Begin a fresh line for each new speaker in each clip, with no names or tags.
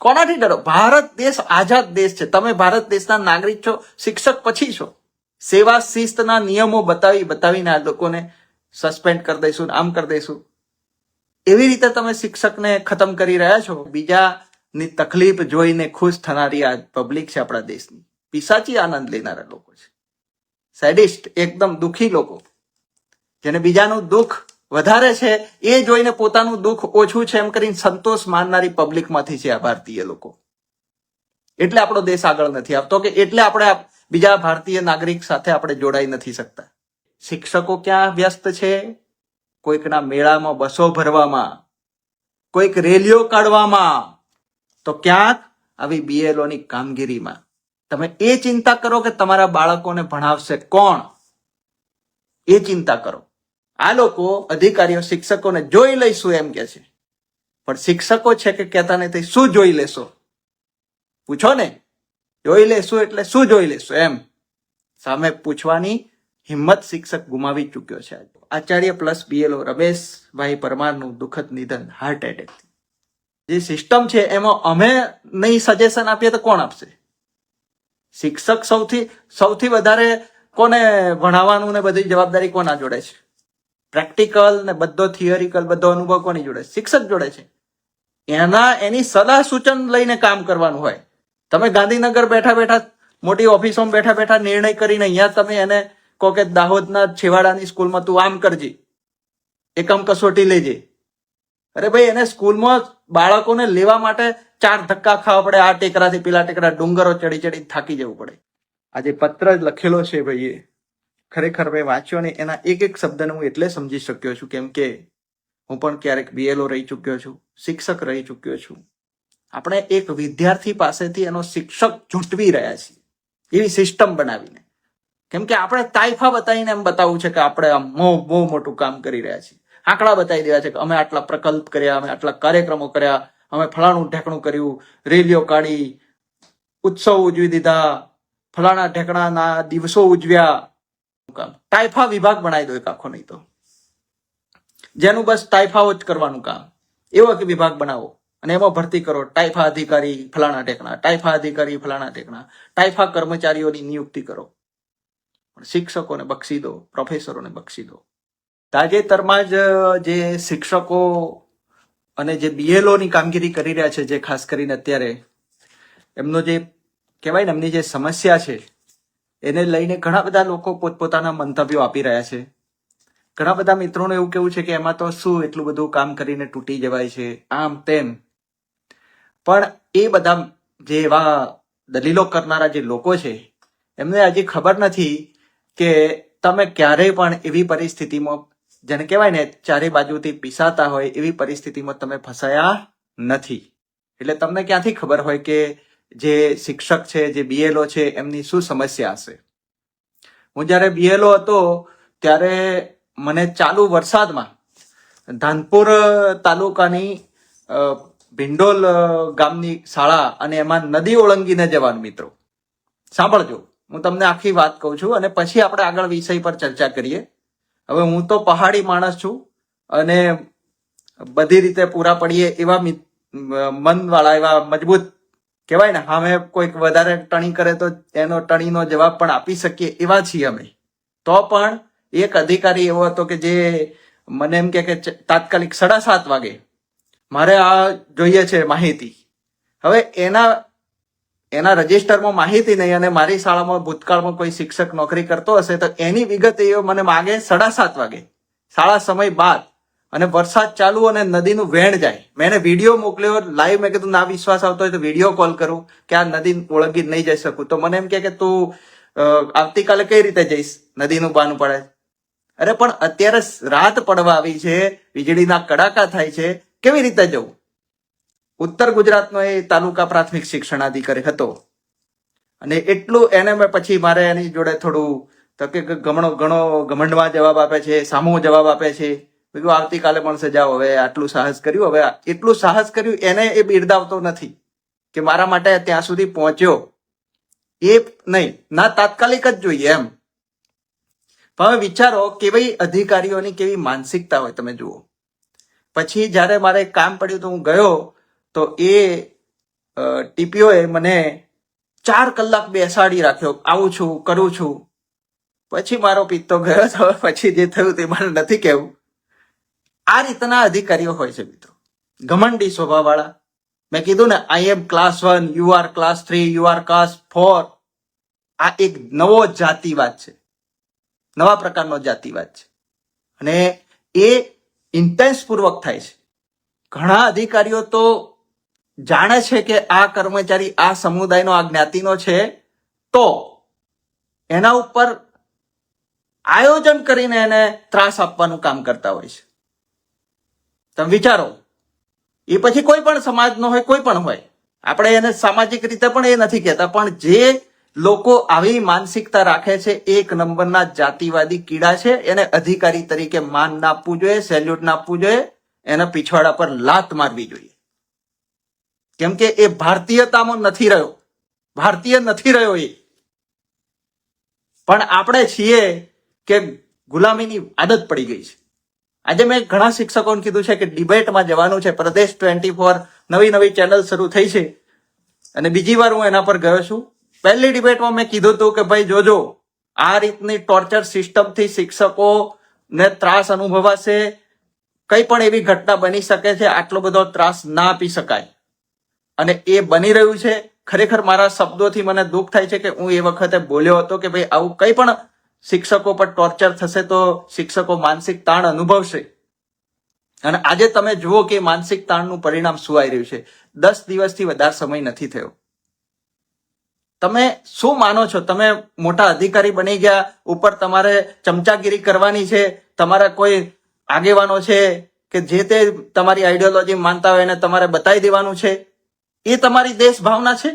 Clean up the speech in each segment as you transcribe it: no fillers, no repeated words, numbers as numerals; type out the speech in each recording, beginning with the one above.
કોનાથી ડરો? ભારત દેશ આઝાદ દેશ છે. તમે ભારત દેશના નાગરિક છો, શિક્ષક પછી છો. સેવા શિસ્તના નિયમો બતાવીને આ લોકોને સસ્પેન્ડ કરી દઈશું, આમ કરી દઈશું, એવી રીતે તમે શિક્ષકને ખતમ કરી રહ્યા છો. બીજાની તકલીફ જોઈને ખુશ થનારી આ પબ્લિક છે આપણા દેશની. પિશાચી આનંદ લેનારા લોકો છે, સેડિસ્ટ, એકદમ દુઃખી લોકો, જેને બીજાનું દુઃખ વધારે છે એ જોઈને પોતાનું દુઃખ ઓછું છે એમ કરીને સંતોષ માનનારી પબ્લિકમાંથી છે આ ભારતીય લોકો. એટલે આપણો દેશ આગળ નથી આવતો, કે એટલે આપણે બીજા ભારતીય નાગરિક સાથે આપણે જોડાઈ નથી શકતા. શિક્ષકો ક્યાં વ્યસ્ત છે? કોઈકના મેળામાં બસો ભરવામાં, કોઈક રેલીઓ કાઢવામાં, તો ક્યાંક આવી બીએલઓની કામગીરીમાં. તમે એ ચિંતા કરો કે તમારા બાળકોને ભણાવશે કોણ, એ ચિંતા કરો. આ લોકો અધિકારીઓ શિક્ષકોને જોઈ લઈશું એમ કે છે, પણ શિક્ષકો છે કે કહેતા નથી. શું જોઈ લેશો? પૂછો ને. જોઈ લેશું એટલે શું જોઈ લેશું એમ સામે પૂછવાની હિંમત શિક્ષક ગુમાવી ચૂક્યો છે. આચાર્ય પ્લસ બીએલઓ રમેશભાઈ પરમારનું દુઃખદ નિધન હાર્ટ એટેક. જે સિસ્ટમ છે એમાં અમે નહીં સજેશન આપીએ તો કોણ આપશે? શિક્ષક સૌથી વધારે કોને ભણાવવાનું ને બધી જવાબદારી કોના જોડે છે? પ્રેક્ટિકલ ને બધો થિયરિકલ બધો અનુભવ કોની જોડે? શિક્ષક જોડે છે. એની સલાહ સૂચન લઈને કામ કરવાનું હોય. તમે ગાંધીનગર બેઠા મોટી ઓફિસોમાં બેઠા નિર્ણય કરીને અહીંયા તમે એને કહો કે દાહોદના છેવાડાની સ્કૂલમાં તું આમ કરજે, એકમ કસોટી લેજે. અરે ભાઈ, એને સ્કૂલમાં બાળકોને લેવા માટે 4 ધક્કા ખાવા પડે. આ ટેકરાથી પેલા ટેકરા, ડુંગરો ચડી થાકી જવું પડે. આજે પત્ર લખેલો છે ભાઈએ, ખરેખર મેં વાંચ્યો ને એના એક શબ્દને હું એટલે સમજી શક્યો છું કેમ કે હું પણ ક્યારેક બીએલઓ રહી ચૂક્યો છું, શિક્ષક રહી ચૂક્યો છું. આપણે એક વિદ્યાર્થી પાસેથી એનો શિક્ષક ઝૂંટવી રહ્યા છીએ એવી સિસ્ટમ બનાવીને. કેમ કે આપણે તાઇફા બતાવીને એમ બતાવવું છે કે આપણે આમ બહુ મોટું કામ કરી રહ્યા છીએ. આંકડા બતાવી દેવા છે કે અમે આટલા પ્રકલ્પ કર્યા, અમે આટલા કાર્યક્રમો કર્યા, અમે ફલાણું ઢેકણું કર્યું, રેલીઓ કાઢી, ઉત્સવ ઉજવી દીધા, ફલાણા ઢેકણાના દિવસો ઉજવ્યા. કામ તાઇફા વિભાગ બનાવી દો એક આખો, નહીં તો જેનું બસ તાઇફાઓ જ કરવાનું કામ, એવો કે વિભાગ બનાવો અને એમાં ભરતી કરો. તાઇફા અધિકારી ફલાણા ટેકણા, તાઇફા અધિકારી ફલાણા ટેકણા, તાઇફા કર્મચારીઓની નિયુક્તિ કરો. પણ શિક્ષકોને બક્ષી દો, પ્રોફેસરોને બક્ષી દો. તાજેતરમાં જ જે શિક્ષકો અને જે બીએલઓની કામગીરી કરી રહ્યા છે, જે ખાસ કરીને અત્યારે એમનો જે કહેવાય ને એમની જે સમસ્યા છે એને લઈને ઘણા બધા લોકો પોતપોતાના મંતવ્યો આપી રહ્યા છે. ઘણા બધા મિત્રોનું એવું કેવું છે કે એમાં તો શું એટલું બધું કામ કરીને તૂટી જવાય છે, આમ તેમ. પણ એ બધા જે એવા દલીલો કરનારા જે લોકો છે એમને હજી ખબર નથી કે તમે ક્યારેય પણ એવી પરિસ્થિતિમાં, જેને કહેવાય ને ચારે બાજુથી પીસાતા હોય એવી પરિસ્થિતિમાં તમે ફસાયા નથી. એટલે તમને ક્યાંથી ખબર હોય કે જે શિક્ષક છે, જે બીએલઓ છે, એમની શું સમસ્યા હશે. હું જ્યારે બીએલઓ હતો ત્યારે મને ચાલુ વરસાદમાં ધાનપુર તાલુકાની ભિંડોલ ગામની શાળા અને એમાં નદી ઓળંગીને જવાનું. મિત્રો સાંભળજો, હું તમને આખી વાત કહું છું અને પછી આપણે આગળ વિષય પર ચર્ચા કરીએ. હવે હું તો પહાડી માણસ છું અને બધી રીતે પૂરા પડીએ એવા મનવાળા, એવા મજબૂત કહેવાય ને, અમે કોઈક વધારે ટણી કરે તો એનો ટણીનો જવાબ પણ આપી શકીએ એવા છીએ અમે. તો પણ એક અધિકારી એવો હતો કે જે મને એમ કે તાત્કાલિક 7:30 વાગે મારે આ જોઈએ છે માહિતી. હવે એના રજિસ્ટરમાં માહિતી નહીં અને મારી શાળામાં ભૂતકાળમાં કોઈ શિક્ષક નોકરી કરતો હશે તો એની વિગત એ મને માગે 7:30 વાગે, શાળા સમય બાદ, અને વરસાદ ચાલુ અને નદીનું વહેણ જાય. મેં એને વિડીયો મોકલ્યો લાઈવ. મેં કીધું ના વિશ્વાસ આવતો હોય તો વિડીયો કોલ કરું કે આ નદી ઓળંગી નહીં જઈ શકું. તો મને એમ કે તું આવતીકાલે કઈ રીતે જઈશ, નદીનું બાનું પડે. અરે પણ અત્યારે રાત પડવા આવી છે, વીજળીના કડાકા થાય છે, કેવી રીતે જવું? ઉત્તર ગુજરાતનો એ તાલુકા પ્રાથમિક શિક્ષણાધિકારી હતો અને એટલું એને મેં પછી મારે એની જોડે થોડું તો કે ઘણો ઘમંડમાં જવાબ આપે છે, સામો જવાબ આપે છે. આવતીકાલે મળશે, જાઓ, હવે આટલું સાહસ કર્યું, હવે એટલું સાહસ કર્યું એને એ બિરદાવતો નથી કે મારા માટે ત્યાં સુધી પહોંચ્યો. એ નહીં, ના તાત્કાલિક જ જોઈએ એમ. હવે વિચારો કેવી અધિકારીઓની કેવી માનસિકતા હોય, તમે જુઓ. પછી જ્યારે મારે કામ પડ્યું તો હું ગયો તો એ ટીપીઓએ મને 4 કલાક બેસાડી રાખ્યો, આવું છું કરું છું. પછી મારો પિત્તો ગયો તો પછી જે થયું તે મને નથી કહેવું. આ રીતના અધિકારીઓ હોય છે મિત્રો, ઘમંડી સ્વભાવવાળા. મેં કીધું ને, I am class 1, you are class 3, you are class 4. આ એક નવો જાતિવાદ છે, નવા પ્રકારનો જાતિવાદ છે, અને એ ઇન્ટેન્સ પૂર્વક થાય છે. ઘણા અધિકારીઓ તો જાણે છે કે આ કર્મચારી આ સમુદાયનો, આ જ્ઞાતિનો છે, તો એના ઉપર આયોજન કરીને એને ત્રાસ આપવાનું કામ કરતા હોય છે. તમે વિચારો, એ પછી કોઈ પણ સમાજનો હોય, કોઈ પણ હોય, આપણે એને સામાજિક રીતે પણ એ નથી કહેતા, પણ જે લોકો આવી માનસિકતા રાખે છે, એક નંબરના જાતિવાદી કીડા છે. એને અધિકારી તરીકે માન ના આપવું જોઈએ, સેલ્યુટ ના આપવું જોઈએ, એના પીછવાડા પર લાત મારવી જોઈએ. કેમ કે એ ભારતીયતામાં નથી રહ્યો, ભારતીય નથી રહ્યો એ. પણ આપણે છીએ કે ગુલામીની આદત પડી ગઈ છે. આજે મેં ઘણા શિક્ષકોને કીધું છે કે ડિબેટમાં જવાનું છે. પ્રદેશ 24 નવી ચેનલ શરૂ થઈ છે, અને બીજી વાર હું એના પર ગયો છું. પહેલી ડિબેટમાં મેં કીધું હતું કે ભાઈ જોજો, આ રીતની ટોર્ચર સિસ્ટમથી શિક્ષકોને ત્રાસ અનુભવાશે. કઈ પણ એવી ઘટના બની શકે છે, આટલો બધો ત્રાસ ના આપી શકાય, અને એ બની રહ્યું છે. ખરેખર મારા શબ્દોથી મને દુઃખ થાય છે કે હું એ વખતે બોલ્યો હતો કે ભાઈ આવું કઈ પણ શિક્ષકો પર ટોર્ચર થશે તો શિક્ષકો માનસિક તાણ અનુભવશે. અને આજે તમે જુઓ કે માનસિક તાણનું પરિણામ શું આવી રહ્યું છે. 10 દિવસથી વધારે સમય નથી થયો. તમે શું માનો છો? તમે મોટા અધિકારી બની ગયા, ઉપર તમારે ચમચાગીરી કરવાની છે, તમારા કોઈ આગેવાનો છે કે જે તે તમારી આઈડિયોલોજી માનતા હોય એને તમારે બતાવી દેવાનું છે. એ તમારી દેશ ભાવના છે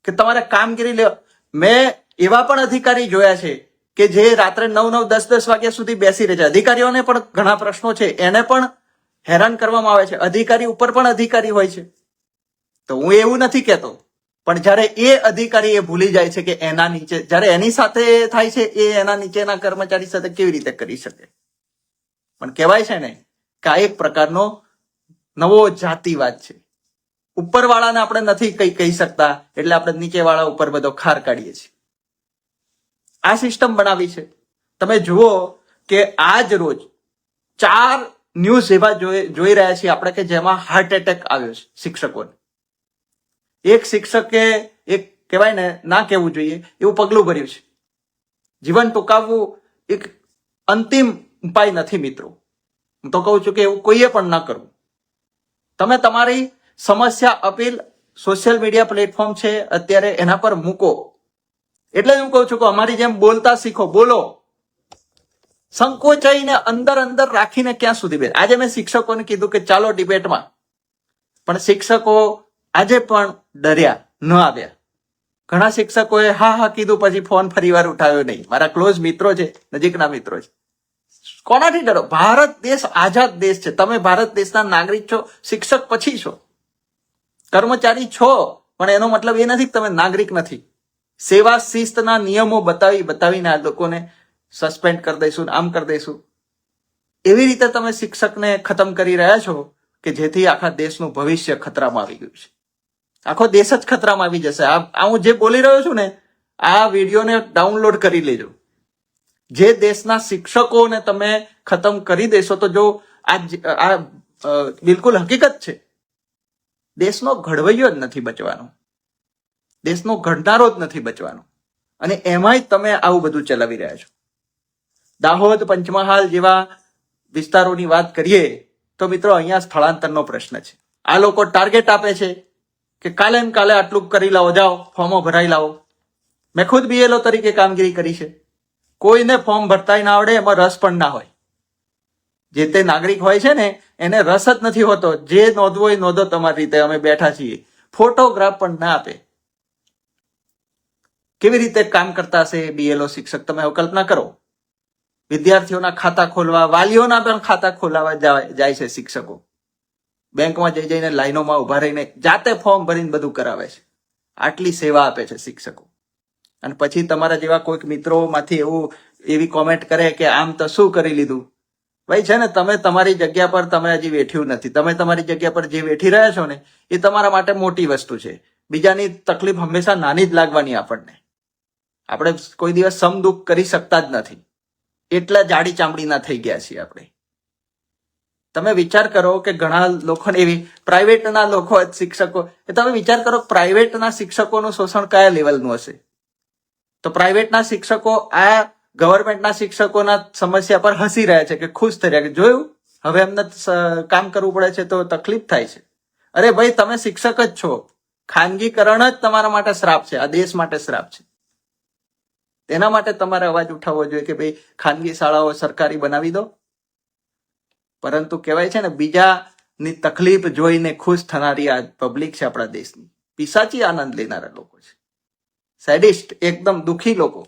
કે તમારે કામગીરી લેવા? મેં એવા પણ અધિકારી જોયા છે કે જે રાત્રે 9, 10 વાગ્યા સુધી બેસી રહે છે. અધિકારીઓને પણ ઘણા પ્રશ્નો છે, એને પણ હેરાન કરવામાં આવે છે. અધિકારી ઉપર પણ અધિકારી હોય છે. તો હું એવું નથી કહેતો, પણ જ્યારે એ અધિકારી એ ભૂલી જાય છે કે એના નીચે, જ્યારે એની સાથે થાય છે, એ એના નીચેના કર્મચારી સાથે કેવી રીતે કરી શકે? પણ કહેવાય છે ને કે આ એક પ્રકારનો નવો જાતિવાદ છે. ઉપરવાળાને આપણે નથી કઈ કહી શકતા, એટલે આપણે નીચેવાળા ઉપર બધો ખાર કાઢીએ છીએ. આ સિસ્ટમ બનાવી છે. તમે જુઓ કે આજ રોજ 4 ન્યૂઝ એવા જોઈ રહ્યા છીએ આપણે કે જેમાં હાર્ટ એટેક આવ્યો છે શિક્ષકોને. એક શિક્ષકે એક કહેવાય ને, ના કહેવું જોઈએ એવું પગલું ભર્યું છે. જીવન ટૂંકાવવું એક અંતિમ ઉપાય નથી મિત્રો. હું તો કહું છું કે એવું કોઈએ પણ ના કરવું. તમે તમારી સમસ્યા અપીલ સોશિયલ મીડિયા પ્લેટફોર્મ છે અત્યારે, એના પર મૂકો. એટલે હું કહું છું કે અમારી જેમ બોલતા શીખો, બોલો. સંકોચાઈને અંદર રાખીને ક્યાં સુધી બેસ? આજે મેં શિક્ષકોને કીધું કે ચાલો ડિબેટમાં, પણ શિક્ષકો આજે પણ ડર્યા, ન આવ્યા. ઘણા શિક્ષકોએ હા કીધું, પછી ફોન ફરીવાર ઉઠાવ્યો નહીં. મારા ક્લોઝ મિત્રો છે, નજીકના મિત્રો છે. કોનાથી ડરો? ભારત દેશ આઝાદ દેશ છે. તમે ભારત દેશના નાગરિક છો, શિક્ષક પછી છો, કર્મચારી છો, પણ એનો મતલબ એ નથી કે તમે નાગરિક નથી. સેવા શિસ્તના નિયમો બતાવીને આ લોકોને સસ્પેન્ડ કરી દઈશું, આમ કરી દઈશું. એવી રીતે તમે શિક્ષકને ખતમ કરી રહ્યા છો કે જેથી આખા દેશનું ભવિષ્ય ખતરામાં આવી ગયું છે. આખો દેશ જ ખતરામાં આવી જશે. આ હું જે બોલી રહ્યો છું ને, આ વિડીયોને ડાઉનલોડ કરી લેજો. જે દેશના શિક્ષકોને તમે ખતમ કરી દેશો, તો જો આ બિલકુલ હકીકત છે. દેશનો ઘડવૈયો જ નથી બચવાનો, દેશનો ઘડનારો જ નથી બચવાનો, અને એમાંય તમે આવું બધું ચલાવી રહ્યા છો. દાહોદ, પંચમહાલ જેવા વિસ્તારોની વાત કરીએ તો મિત્રો અહીંયા સ્થળાંતરનો પ્રશ્ન છે. આ લોકો ટાર્ગેટ આપે છે કે કાલે ને કાલે આટલું કરી લાવો, જાઓ ફોર્મો ભરાઈ લાવો. મેં ખુદ BLO તરીકે કામગીરી કરી છે. કોઈને ફોર્મ ભરતાય ના આવડે, એમાં રસ પણ ના હોય. જે તે નાગરિક હોય છે ને, એને રસ જ નથી હોતો. જે નોંધવો એ નોંધો તમારી રીતે, અમે બેઠા છીએ. ફોટોગ્રાફ પણ ના આપે. કેવી રીતે કામ કરતા હશે BLO શિક્ષક? તમે કલ્પના કરો. વિદ્યાર્થીઓના ખાતા ખોલવા, વાલીઓના પણ ખાતા ખોલાવા જાય છે શિક્ષકો. બેંકમાં જઈને લાઈનોમાં ઉભા રહીને જાતે ફોર્મ ભરીને બધું કરાવે છે. આટલી સેવા આપે છે શિક્ષકો. અને પછી તમારા જેવા કોઈક મિત્રોમાંથી એવી કોમેન્ટ કરે કે આમ તો શું કરી લીધું. ભાઈ છે ને, તમે તમારી જગ્યા પર તમે હજી વેઠ્યું નથી. તમે તમારી જગ્યા પર જે વેઠી રહ્યા છો ને એ તમારા માટે મોટી વસ્તુ છે. બીજાની તકલીફ હંમેશા નાની જ લાગવાની આપણને. આપણે કોઈ દિવસ સમ દુઃખ કરી શકતા જ નથી. એટલા જાડી ચામડીના થઈ ગયા છીએ આપણે. તમે વિચાર કરો કે ઘણા લોકોને એવી પ્રાઇવેટના લોકો શિક્ષકો, તમે વિચાર કરો પ્રાઇવેટના શિક્ષકોનું શોષણ કયા લેવલનું હશે? તો પ્રાઇવેટના શિક્ષકો આ ગવર્મેન્ટના શિક્ષકોના સમસ્યા પર હસી રહ્યા છે કે ખુશ થઈ રહ્યા કે જોયું હવે એમને કામ કરવું પડે છે તો તકલીફ થાય છે. અરે ભાઈ, તમે શિક્ષક જ છો. ખાનગીકરણ જ તમારા માટે શ્રાપ છે, આ દેશ માટે શ્રાપ છે. તેના માટે તમારે અવાજ ઉઠાવવો જોઈએ કે ભાઈ ખાનગી શાળાઓ સરકારી બનાવી દો. પરંતુ કહેવાય છે ને, બીજાની તકલીફ જોઈને ખુશ થનારી આ પબ્લિક છે આપણા દેશની. પિશાચી આનંદ લેનારા લોકો છે, સેડિસ્ટ, એકદમ દુઃખી લોકો,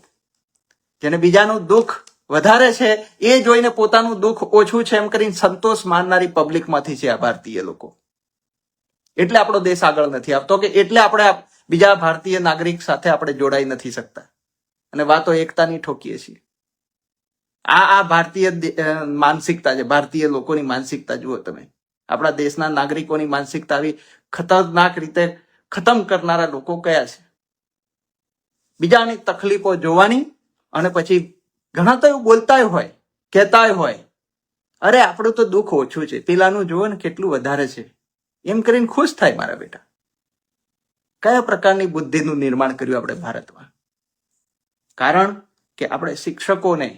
જેને બીજાનું દુઃખ વધારે છે એ જોઈને પોતાનું દુઃખ ઓછું છે એમ કરીને સંતોષ માનનારી પબ્લિકમાંથી છે આ ભારતીય લોકો. એટલે આપણો દેશ આગળ નથી આપતો, કે એટલે આપણે બીજા ભારતીય નાગરિક સાથે આપણે જોડાઈ નથી શકતા અને વાતો એકતાની ઠોકીએ છીએ. આ ભારતીય માનસિકતા છે. ભારતીય લોકોની માનસિકતા જુઓ તમે. આપણા દેશના નાગરિકોની માનસિકતા આવી ખતરનાક રીતે ખતમ કરનારા લોકો કયા છે? બીજાની તકલીફો જોવાની અને પછી ઘણા તો એવું બોલતા હોય, કહેતા હોય, અરે આપણું તો દુઃખ ઓછું છે, પેલાનું જુઓ ને કેટલું વધારે છે, એમ કરીને ખુશ થાય મારા બેટા. કયા પ્રકારની બુદ્ધિનું નિર્માણ કર્યું આપણે ભારતમાં? કારણ કે આપણે શિક્ષકોને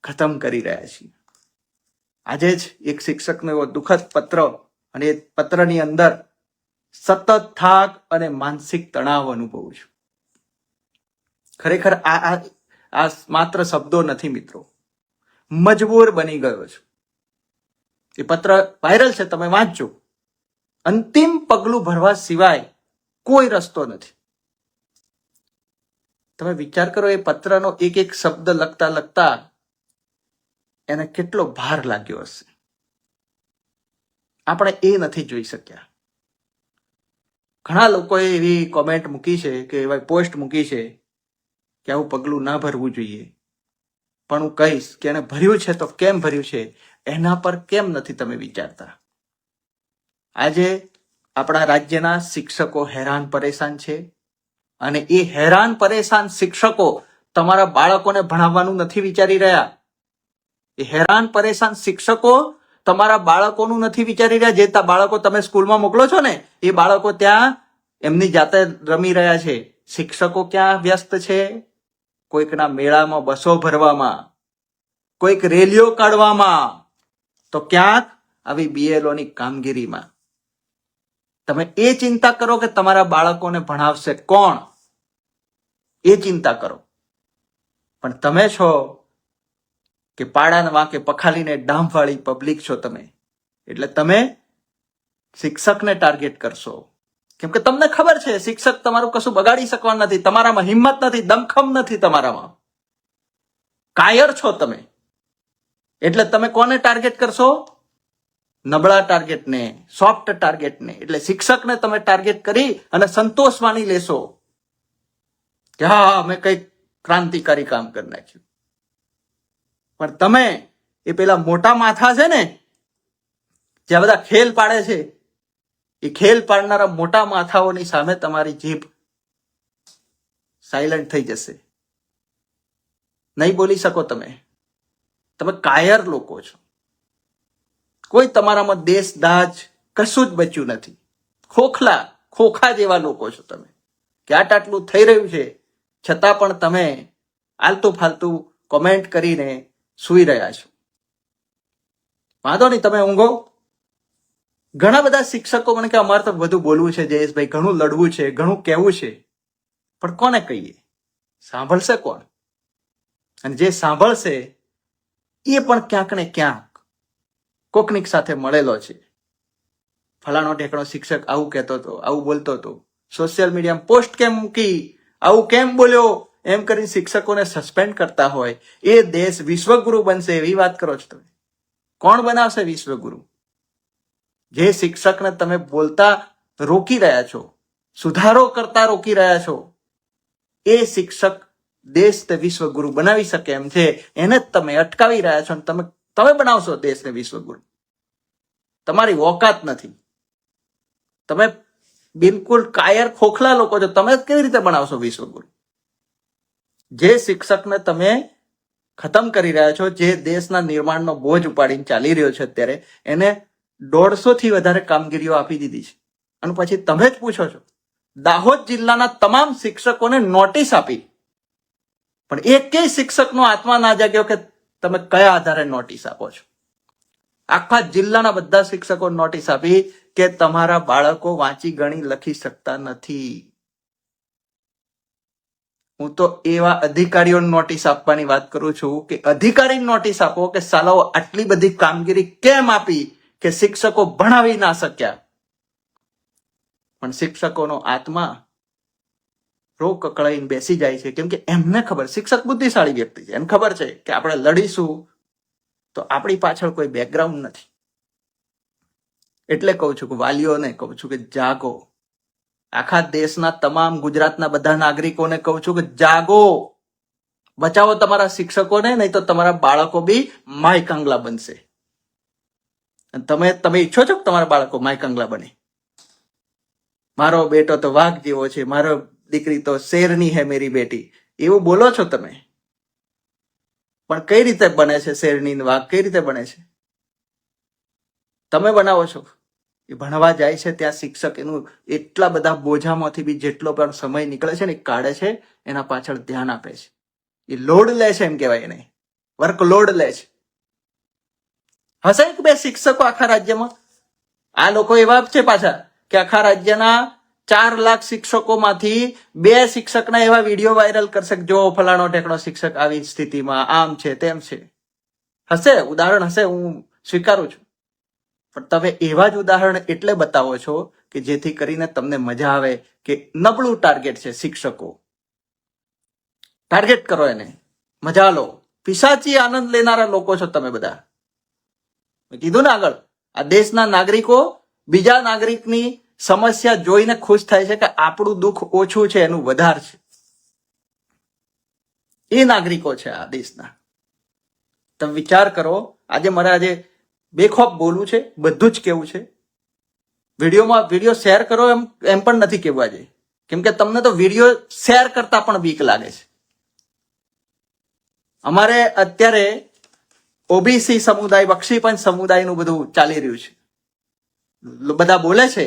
ખતમ કરી રહ્યા છીએ. આજે જ એક શિક્ષકનો એવો દુઃખદ પત્ર, અને એ પત્રની અંદર સતત થાક અને માનસિક તણાવ અનુભવું છું. ખરેખર આ માત્ર શબ્દો નથી મિત્રો, મજબૂર બની ગયો છું. એ પત્ર વાયરલ છે, તમે વાંચજો. અંતિમ પગલું ભરવા સિવાય કોઈ રસ્તો નથી. તમે વિચાર કરો, એ પત્રનો એક એક શબ્દ લખતા લખતા એને કેટલો ભાર લાગ્યો હશે. આપણે એ નથી જોઈ શક્યા. ઘણા લોકોએ એવી કોમેન્ટ મૂકી છે, કે એવા પોસ્ટ મૂકી છે કે આવું પગલું ના ભરવું જોઈએ. પણ હું કહીશ કે એને ભર્યું છે તો કેમ ભર્યું છે, એના પર કેમ નથી તમે વિચારતા? આજે આપણા રાજ્યના શિક્ષકો હેરાન પરેશાન છે, અને એ હેરાન પરેશાન શિક્ષકો તમારા બાળકોને ભણાવવાનું નથી વિચારી રહ્યા. એ હેરાન પરેશાન શિક્ષકો તમારા બાળકોનું નથી વિચારી રહ્યા. જે બાળકો તમે સ્કૂલમાં મોકલો છો ને, એ બાળકો ત્યાં એમની જાતે રમી રહ્યા છે. શિક્ષકો ક્યાં વ્યસ્ત છે? કોઈકના મેળામાં બસો ભરવામાં, કોઈક રેલીઓ કાઢવામાં, તો ક્યાંક આવી બીએલઓની કામગીરીમાં. તમે એ ચિંતા કરો કે તમારા બાળકોને ભણાવશે કોણ, એ ચિંતા કરો. પણ તમે છો કે પાડાના વાંકે પખાલીને ડામવાળી પબ્લિક છો તમે. એટલે તમે શિક્ષકને ટાર્ગેટ કરશો, કેમ કે તમને ખબર છે શિક્ષક તમારું કશું બગાડી શકવાનું નથી. તમારામાં હિંમત નથી, દમખમ નથી તમારામાં, કાયર છો તમે. એટલે તમે કોને ટાર્ગેટ કરશો? નબળા ટાર્ગેટને, સોફ્ટ ટાર્ગેટને. એટલે શિક્ષકને તમે ટાર્ગેટ કરી અને સંતોષ માની લેશો કે હા, અમે કંઈક ક્રાંતિકારી કામ કરી નાખ્યું. પણ તમે એ પેલા મોટા માથા છે ને, જે બધા ખેલ પાડે છે, એ ખેલ પાડનારા મોટા માથાઓની સામે તમારી જીભ સાયલન્ટ થઈ જશે. નહીં બોલી શકો તમે. તમે કાયર લોકો છો. કોઈ તમારામાં દેશ દાજ કશું જ બચ્યું નથી. ખોખા જેવા લોકો છો તમે, કે આટલું થઈ રહ્યું છે છતાં પણ તમે આલતુ ફાલતુ કોમેન્ટ કરીને સૂઈ રહ્યા છો. વાંધો નહીં, તમે ઊંઘો. ઘણા બધા શિક્ષકો મને કે અમારે તો બધું બોલવું છે જયેશભાઈ, ઘણું લડવું છે, ઘણું કહેવું છે. પણ કોને કહીએ? સાંભળશે કોણ? અને જે સાંભળશે એ પણ ક્યાંક ને ક્યાંક કોકનિક સાથે મળેલો છે. ફલાણો ઢેકણો શિક્ષક આવું કહેતો હતો, આવું બોલતો હતો, સોશિયલ મીડિયામાં પોસ્ટ કેમ મૂકી, આવું કેમ બોલ્યો, એમ કરીને શિક્ષકોને સસ્પેન્ડ કરતા હોય. એ દેશ વિશ્વગુરુ બનશે એવી વાત કરો છો તમે. કોણ બનાવશે વિશ્વગુરુ? જે શિક્ષકને તમે બોલતા રોકી રહ્યા છો, સુધારો કરતા રોકી રહ્યા છો, એ શિક્ષક દેશ તે વિશ્વગુરુ બનાવી શકે એમ છે, એને જ તમે અટકાવી રહ્યા છો. તમે બનાવશો દેશને વિશ્વગુરુ. તમારી ઓકાત નથી. તમે બિલકુલ કાયર ખોખલા લોકો છો. તમે કેવી રીતે બનાવશો વિશ્વગુરુ? જે શિક્ષકને તમે ખતમ કરી રહ્યા છો, જે દેશના નિર્માણનો બોજ ઉપાડીને ચાલી રહ્યો છે અત્યારે, એને 150 થી વધારે કામગીરીઓ આપી દીધી છે. અને પછી તમે જ પૂછો છો. દાહોદ જિલ્લાના તમામ શિક્ષકોને નોટિસ આપી, પણ એકેય શિક્ષકનો આત્મા ના જાગ્યો કે તમે કયા આધારે નોટિસ આપો છો. આખા જિલ્લાના બધા શિક્ષકો નોટિસ આપી કે તમારા બાળકો વાંચી ગણી લખી શકતા નથી. હું તો એવા અધિકારીઓને નોટિસ આપવાની વાત કરું છું કે અધિકારીને નોટિસ આપો કે સાલાઓ આટલી બધી કામગીરી કેમ આપી કે શિક્ષકો ભણાવી ના શક્યા. પણ શિક્ષકોનો આત્મા રોગ કકળાઈને બેસી જાય છે, કેમ કે એમને ખબર, શિક્ષક બુદ્ધિશાળી વ્યક્તિ છે, એને ખબર છે કે આપણે લડીશું તો આપણી પાછળ કોઈ બેકગ્રાઉન્ડ નથી. એટલે કહું છું કે વાલીઓને કહું છું કે જાગો. આખા દેશના તમામ ગુજરાતના બધા નાગરિકોને કહું છું કે જાગો, બચાવો તમારા શિક્ષકોને, નહીં તો તમારા બાળકો બી માય કંગલા બનશે. તમે ઈચ્છો છો કે તમારા બાળકો માય કંગલા બને? મારો બેટો તો વાઘ જેવો છે, મારો દીકરી તો શેરની હે મેરી બેટી, એવું બોલો છો તમે. પણ કઈ રીતે બને છે શેરની વાઘ? કઈ રીતે બને છે? તમે બનાવો છો. એ ભણવા જાય છે ત્યાં શિક્ષક એનું એટલા બધા બોજામાંથી બી જેટલો પણ સમય નીકળે છે ને એ કાઢે છે, એના પાછળ ધ્યાન આપે છે. એ લોડ લે છે, એમ કહેવાય એને, વર્કલોડ લે છે. હશે કે બે શિક્ષકો આખા રાજ્યમાં? આ લોકો એવા છે પાછા કે આખા રાજ્યના 4 લાખ શિક્ષકોમાંથી 2 શિક્ષકના એવા વિડીયો વાયરલ કરશે કે જો ફલાણો ટેકનો શિક્ષક આવી સ્થિતિમાં, આમ છે તેમ છે. હશે, ઉદાહરણ હશે, હું સ્વીકારું છું. પણ તમે એવા જ ઉદાહરણ એટલે બતાવો છો કે જેથી કરીને તમને મજા આવે કે નબળું ટાર્ગેટ છે શિક્ષકો. ટાર્ગેટ કરો એને, મજા લો. પિશાચી આનંદ લેનારા લોકો છો તમે બધા. મેં કીધું ને આગળ, આ દેશના નાગરિકો બીજા નાગરિકની સમસ્યા જોઈને ખુશ થાય છે કે આપણું દુઃખ ઓછું છે, એનું વધારે છે. એ નાગરિકો છે આ દેશના. તમે વિચાર કરો. આજે બેખોફ બોલવું છે, બધું જ કેવું છે. વિડીયો શેર કરો એમ પણ નથી કહેવું આજે, કેમ કે તમને તો વિડીયો શેર કરતા પણ બીક લાગે છે. અમારે અત્યારે ઓબીસી સમુદાય, બક્ષીપંચ સમુદાયનું બધું ચાલી રહ્યું છે. બધા બોલે છે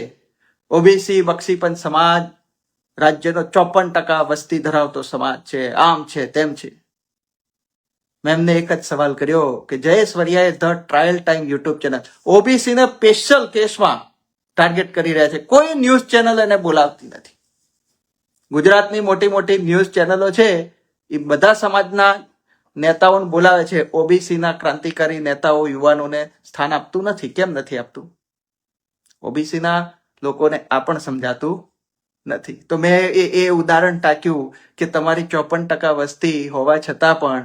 ઓબીસી બક્ષીપંચ સમાજ રાજ્યનો 54% વસ્તી ધરાવતો સમાજ છે, આમ છે તેમ છે. મેં એમને એક જ સવાલ કર્યો કે જયેશ વરિયાએ the trial time YouTube channel OBC ને સ્પેશિયલ કેસમાં ટાર્ગેટ કરી રહ્યા છે. કોઈ ન્યૂઝ ચેનલ એને બોલાવતી નથી. ગુજરાતની મોટી મોટી ન્યૂઝ ચેનલો છે એ બધા સમાજના નેતાઓને બોલાવે છે. ઓબીસીના ક્રાંતિકારી નેતાઓ, યુવાનોને સ્થાન આપતું નથી. કેમ નથી આપતું? ઓબીસીના લોકોને આ પણ સમજાતું નથી. તો મેં એ ઉદાહરણ ટાંક્યું કે તમારી 54% વસ્તી હોવા છતાં પણ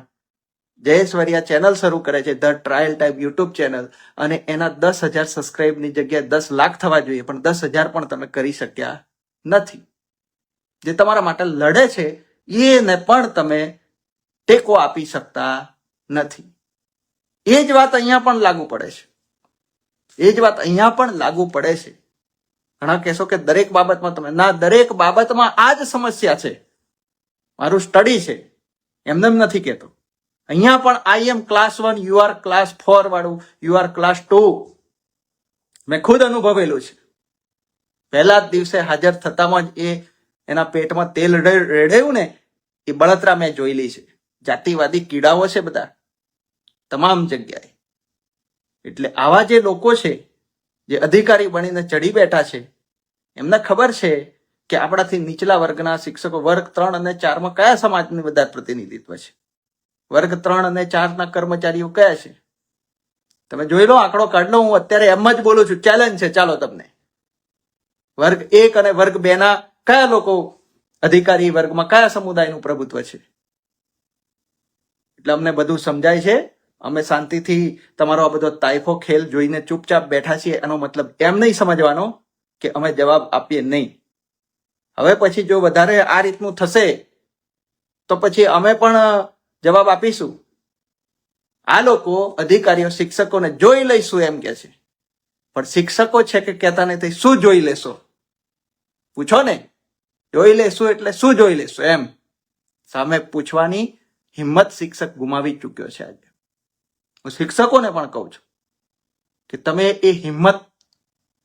જયેશ વરિયા ચેનલ શરૂ કરે છે, the trial type YouTube channel, અને એના 10,000 સબસ્ક્રાઇબની જગ્યાએ 10 લાખ થવા જોઈએ, પણ 10,000 પણ તમે કરી શક્યા નથી. જે તમારા માટે લડે છે એને પણ તમે ટેકો આપી શકતા નથી. એ જ વાત અહીંયા પણ લાગુ પડે છે. એ જ વાત અહીંયા પણ લાગુ પડે છે. ઘણા કહેશો કે દરેક બાબતમાં તમે, ના, દરેક બાબતમાં આ જ સમસ્યા છે. મારું સ્ટડી છે, એમને નથી કહેતો. અહીંયા પણ આઈ am class 1, you are class 4 વાળું, યુ આર ક્લાસ 2 મેં ખુદ અનુભવેલું છે. પહેલા જ દિવસે હાજર થતામાં જ એના પેટમાં તેલ રેડાયું ને એ બળતરા મેં જોયેલી છે. જાતિવાદી કીડાઓ છે બધા તમામ જગ્યાએ. એટલે આવા જે લોકો છે જે અધિકારી બનીને ચડી બેઠા છે, એમને ખબર છે કે આપણાથી નીચલા વર્ગના શિક્ષકો, વર્ગ 3 અને 4માં કયા સમાજનું બધા પ્રતિનિધિત્વ છે? વર્ગ 3 અને 4ના કર્મચારીઓ કયા છે? તમે જોઈ લો, આંકડો કાઢ લો. હું અત્યારે એમ જ બોલું છું, ચેલેન્જ છે. ચાલો તમને વર્ગ 1 અને વર્ગ 2ના કયા લોકો અધિકારી વર્ગમાં કયા સમુદાયનું પ્રભુત્વ છે? એટલે અમને બધું સમજાય છે. અમે શાંતિથી તમારો આ બધો તાઇફો ખેલ જોઈને ચૂપચાપ બેઠા છીએ. એનો મતલબ એમ નહીં સમજવાનો કે અમે જવાબ આપીએ નહીં. હવે પછી જો વધારે આ રીતનું થશે તો પછી અમે પણ જવાબ આપીશું. આ લોકો અધિકારીઓ શિક્ષકોને જોઈ લઈશું એમ કે છે, પણ શિક્ષકો છે કે કહેતા નથી શું જોઈ લેશો? પૂછો ને, જોઈ લેશું એટલે શું જોઈ લેશું એમ સામે પૂછવાની હિંમત શિક્ષક ગુમાવી ચૂક્યો છે. આજે હું શિક્ષકોને પણ કહું છું કે તમે એ હિંમત